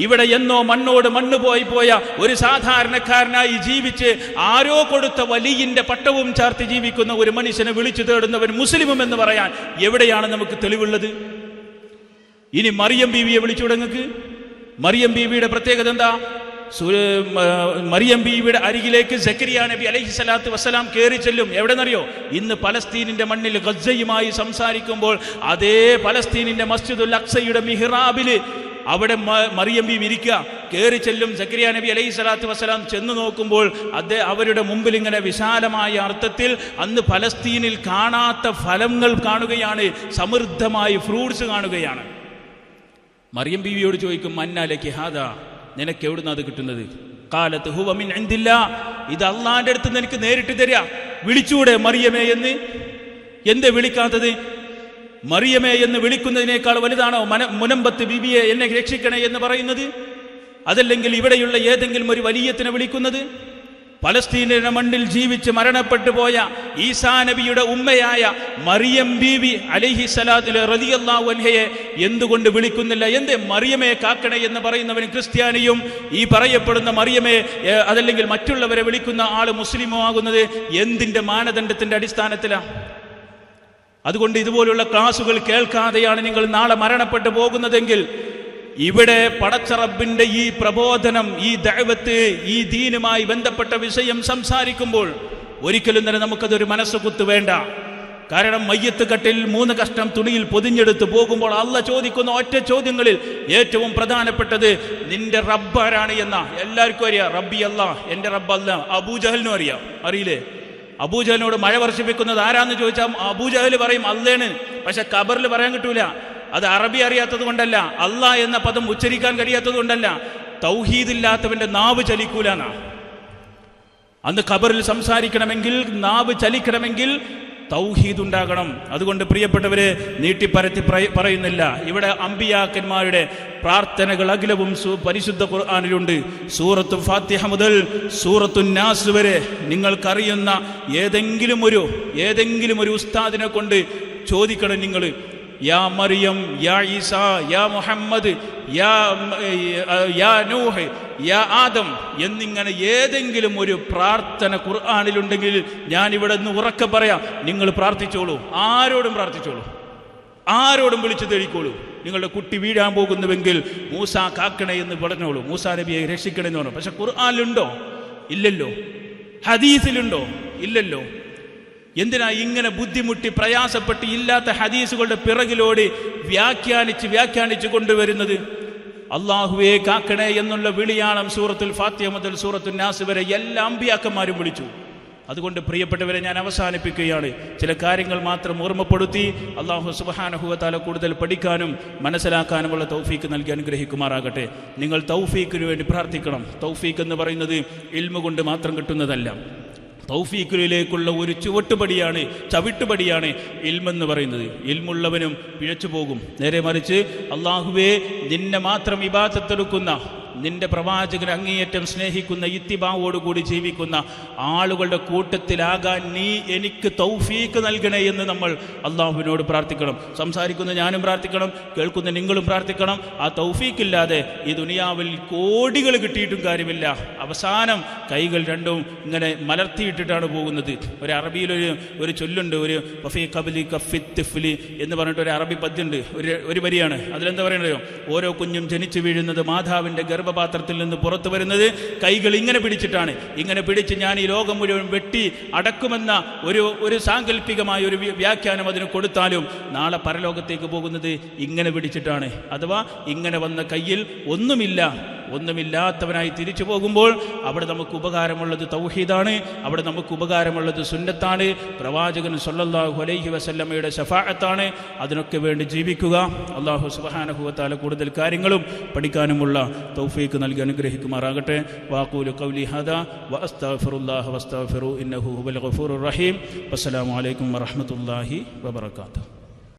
ഇവിടെ എന്നോ മണ്ണോട് മണ്ണ് പോയ ഒരു സാധാരണക്കാരനായി ജീവിച്ച് ആരോ കൊടുത്ത വലിയന്റെ പട്ടവും ചാർത്തി ജീവിക്കുന്ന ഒരു മനുഷ്യനെ വിളിച്ചു തേടുന്നവൻ മുസ്ലിമും എന്ന് പറയാൻ എവിടെയാണ് നമുക്ക് തെളിവുള്ളത്? ഇനി മറിയം ബീവിയെ വിളിച്ചു തുടങ്ങക്ക്. മറിയം ബീവിയുടെ പ്രത്യേകത എന്താ? മറിയം ബീവിയുടെ അരികിലേക്ക് സക്കരിയ നബി അലൈഹി സ്വലാത്തു വസ്സലാം കയറി ചെല്ലും. എവിടെന്നറിയോ? ഇന്ന് പലസ്തീനിന്റെ മണ്ണിൽ ഗസ്സയുമായി സംസാരിക്കുമ്പോൾ അതേ പലസ്തീനിന്റെ മസ്ജിദുൽ അഖ്സയുടെ മിഹ്റാബില് അവിടെ മറിയം ബീവി ഇരിക്കുക. കയറി ചെല്ലും സക്കരിയ നബി അലൈഹി സ്വലാത്തു വസ്സലാം. ചെന്ന് നോക്കുമ്പോൾ അവരുടെ മുമ്പിൽ ഇങ്ങനെ വിശാലമായ അർത്ഥത്തിൽ അന്ന് പലസ്തീനിൽ കാണാത്ത ഫലങ്ങൾ കാണുകയാണ്, സമൃദ്ധമായി ഫ്രൂട്ട്സ് കാണുകയാണ്. മറിയം ബീവിയോട് ചോദിക്കും, മന്നാലക്കി ഹാദാ, നിനക്ക് എവിടുന്ന് അത് കിട്ടുന്നത്? ഖാലത്ത് ഹുവ മിൻ ഇൻദില്ലാ, ഇത് അള്ളാന്റെ അടുത്ത് നിനക്ക് നേരിട്ട് തരിക. വിളിച്ചൂടെ മറിയമേ എന്ന്? എന്തേ വിളിക്കാത്തത്? മറിയമേ എന്ന് വിളിക്കുന്നതിനേക്കാൾ വലുതാണോ മുനമ്പത്ത് ബീബിയെ എന്നെ രക്ഷിക്കണേ എന്ന് പറയുന്നത്? അതല്ലെങ്കിൽ ഇവിടെയുള്ള ഏതെങ്കിലും ഒരു വലിയത്തിനെ വിളിക്കുന്നത്? പലസ്തീനിന്റെ മണ്ണിൽ ജീവിച്ച് മരണപ്പെട്ടു പോയ ഈസാ നബിയുടെ ഉമ്മയായ മറിയം ബീവി അലൈഹി സ്വലാത്തു റളിയല്ലാഹു അൻഹയെ എന്തുകൊണ്ട് വിളിക്കുന്നില്ല? എന്തേ മറിയമേ കാക്കണേ എന്ന് പറയുന്നവൻ ക്രിസ്ത്യാനിയും ഈ പറയപ്പെടുന്ന മറിയമേ അതല്ലെങ്കിൽ മറ്റുള്ളവരെ വിളിക്കുന്ന ആള് മുസ്ലിമോ ആകുന്നത് എന്തിന്റെ മാനദണ്ഡത്തിന്റെ അടിസ്ഥാനത്തിലാണ്? അതുകൊണ്ട് ഇതുപോലുള്ള ക്ലാസുകൾ കേൾക്കാതെയാണ് നിങ്ങൾ നാളെ മരണപ്പെട്ടു പോകുന്നതെങ്കിൽ ഇവിടെ പടച്ച റബ്ബിന്റെ ഈ പ്രബോധനം, ഈ ദഅവത്ത്, ഈ ദീനുമായി ബന്ധപ്പെട്ട വിഷയം സംസാരിക്കുമ്പോൾ ഒരിക്കലും തന്നെ നമുക്കതൊരു മനസ്സുകുത്ത് വേണ്ട. കാരണം മയ്യത്ത് കട്ടിൽ 3 കഷ്ണം തുണിയിൽ പൊതിഞ്ഞെടുത്ത് പോകുമ്പോൾ അള്ളാഹ് ചോദിക്കുന്ന ഒറ്റ ചോദ്യങ്ങളിൽ ഏറ്റവും പ്രധാനപ്പെട്ടത് നിന്റെ റബ്ബാരാണ് എന്ന. എല്ലാവർക്കും അറിയാം റബ്ബി അല്ലാഹ്, എൻ്റെ റബ്ബ് അല്ലാഹ്. അബൂജഹലിനും അറിയാം, അറിയില്ലേ? അബൂജഹലിനോട് മഴ വർഷിപ്പിക്കുന്നത് ആരാന്ന് ചോദിച്ചാൽ അബൂജഹൽ പറയും അള്ളയാണ്. പക്ഷെ ഖബറിൽ പറയാൻ കിട്ടൂല. അത് അറബി അറിയാത്തത് കൊണ്ടല്ല, അള്ളാഹ് എന്ന പദം ഉച്ചരിക്കാൻ കഴിയാത്തത് കൊണ്ടല്ല, തൗഹീദില്ലാത്തവന്റെ നാവ് ചലിക്കൂലെന്നാ. അന്ന് ഖബറിൽ സംസാരിക്കണമെങ്കിൽ, നാവ് ചലിക്കണമെങ്കിൽ തൗഹീദ് ഉണ്ടാകണം. അതുകൊണ്ട് പ്രിയപ്പെട്ടവരെ, നീട്ടിപ്പരത്തി പറയുന്നില്ല. ഇവിടെ അമ്പിയാക്കന്മാരുടെ പ്രാർത്ഥനകൾ അഖിലവും പരിശുദ്ധ ഖുർആനിലുണ്ട്. സൂറത്തു ഫാത്തിഹ മുതൽ സൂറത്തു നാസ് വരെ നിങ്ങൾക്കറിയുന്ന ഏതെങ്കിലും ഒരു ഉസ്താദിനെ കൊണ്ട് ചോദിക്കണം നിങ്ങൾ, യാ മറിയം, യാ ഈസ, യാ മുഹമ്മദ്, യാ നൂഹ്, യാ ആദം എന്നിങ്ങനെ ഏതെങ്കിലും ഒരു പ്രാർത്ഥന ഖുർആനിലുണ്ടെങ്കിൽ ഞാൻ ഇവിടെ നിന്ന് ഉറക്കെ പറയാം, നിങ്ങൾ പ്രാർത്ഥിച്ചോളൂ. ആരോടും പ്രാർത്ഥിച്ചോളൂ, ആരോടും വിളിച്ചു തെളിക്കോളൂ. നിങ്ങളുടെ കുട്ടി വീഴാൻ പോകുന്നുവെങ്കിൽ മൂസ കാക്കണേ എന്ന് പറഞ്ഞോളൂ, മൂസാ നബിയെ രക്ഷിക്കണേ എന്ന് പറഞ്ഞു. പക്ഷെ ഖുർആനിലുണ്ടോ? ഇല്ലല്ലോ. ഹദീസിലുണ്ടോ? ഇല്ലല്ലോ. എന്തിനാ ഇങ്ങനെ ബുദ്ധിമുട്ടി പ്രയാസപ്പെട്ട് ഇല്ലാത്ത ഹദീസുകളുടെ പിറകിലോട് വ്യാഖ്യാനിച്ച് കൊണ്ടുവരുന്നത്? അള്ളാഹുവേ കാക്കണേ എന്നുള്ള വിളിയാണം സൂറത്തുൽ ഫാത്തിഹ മുതൽ സൂറത്തുൽ നാസ് വരെ എല്ലാ അമ്പിയാക്കന്മാരും വിളിച്ചു. അതുകൊണ്ട് പ്രിയപ്പെട്ടവരെ, ഞാൻ അവസാനിപ്പിക്കുകയാണ്. ചില കാര്യങ്ങൾ മാത്രം ഓർമ്മപ്പെടുത്തി അള്ളാഹു സുബ്ഹാനഹു വ തആല കൂടുതൽ പഠിക്കാനും മനസ്സിലാക്കാനുമുള്ള തൗഫീക്ക് നൽകി അനുഗ്രഹിക്കുമാറാകട്ടെ. നിങ്ങൾ തൗഫീക്കിന് വേണ്ടി പ്രാർത്ഥിക്കണം. തൗഫീക്ക് എന്ന് പറയുന്നത് ഇൽമു കൊണ്ട് മാത്രം കിട്ടുന്നതല്ല. തൗഫീക്കിലേക്കുള്ള ഒരു ചവിട്ടുപടിയാണ് ഇൽമെന്ന് പറയുന്നത്. ഇൽമുള്ളവനും പിഴച്ചു പോകും. നേരെ മറിച്ച് അള്ളാഹുവേ നിന്നെ മാത്രം ഇബാദത്തെടുക്കുന്ന, നിന്റെ പ്രവാചകനെ അങ്ങേയറ്റം സ്നേഹിക്കുന്ന, ഇത്തിബാവോടുകൂടി ജീവിക്കുന്ന ആളുകളുടെ കൂട്ടത്തിലാകാൻ നീ എനിക്ക് തൗഫീക്ക് നൽകണേ എന്ന് നമ്മൾ അള്ളാഹുവിനോട് പ്രാർത്ഥിക്കണം. സംസാരിക്കുന്ന ഞാനും പ്രാർത്ഥിക്കണം, കേൾക്കുന്ന നിങ്ങളും പ്രാർത്ഥിക്കണം. ആ തൗഫീക്കില്ലാതെ ഈ ദുനിയാവിൽ കോടികൾ കിട്ടിയിട്ടും കാര്യമില്ല. അവസാനം കൈകൾ രണ്ടും ഇങ്ങനെ മലർത്തിയിട്ടിട്ടാണ് പോകുന്നത്. ഒരു അറബിയിലൊരു ചൊല്ലുണ്ട്, ഒരു വഫീ ഖബ്ലി കഫിത്ത് തിഫ്ലി എന്ന് പറഞ്ഞിട്ട് ഒരു അറബി പദ്യമുണ്ട്. ഒരു വരിയാണ്. അതിലെന്താ പറയുന്നത്? ഓരോ കുഞ്ഞും ജനിച്ചു വീഴുന്നത് മാതാവിൻ്റെ ഗർഭപാത്രത്തിൽ നിന്ന് പുറത്തു വരുന്നത് കൈകൾ ഇങ്ങനെ പിടിച്ചിട്ടാണ്. ഇങ്ങനെ പിടിച്ച് ഞാൻ ഈ ലോകം മുഴുവൻ വെട്ടി അടക്കുമെന്ന ഒരു സാങ്കല്പികമായ ഒരു വ്യാഖ്യാനം അതിന് കൊടുത്താലും നാളെ പരലോകത്തേക്ക് പോകുന്നത് ഇങ്ങനെ പിടിച്ചിട്ടാണ്. അഥവാ ഇങ്ങനെ വന്ന കയ്യിൽ ഒന്നുമില്ലാത്തവനായി തിരിച്ചു പോകുമ്പോൾ അവിടെ നമുക്ക് ഉപകാരമുള്ളത് തൗഹീദാണ്, അവിടെ നമുക്ക് ഉപകാരമുള്ളത് സുന്നത്താണ്, പ്രവാചകൻ സ്വല്ലല്ലാഹു അലൈഹി വസല്ലമയുടെ ശഫാഅത്താണ്. അതിനൊക്കെ വേണ്ടി ജീവിക്കുക. അല്ലാഹു സുബ്ഹാനഹു വ തആല കൂടുതൽ കാര്യങ്ങളും പഠിക്കാനുമുള്ള തൗഫീക്ക് നൽകി അനുഗ്രഹിക്കുമാറാകട്ടെ. വഅഖൂലു ഖൗലി ഹാദാ വഅസ്തഗ്ഫിറുല്ലാഹ വസ്തഗ്ഫിറൂ ഇന്നഹു ഹുവൽ ഗഫൂറുർ റഹീം. വസ്സലാമു അലൈക്കും വറഹ്മത്തുള്ളാഹി വബറകാതുഹു.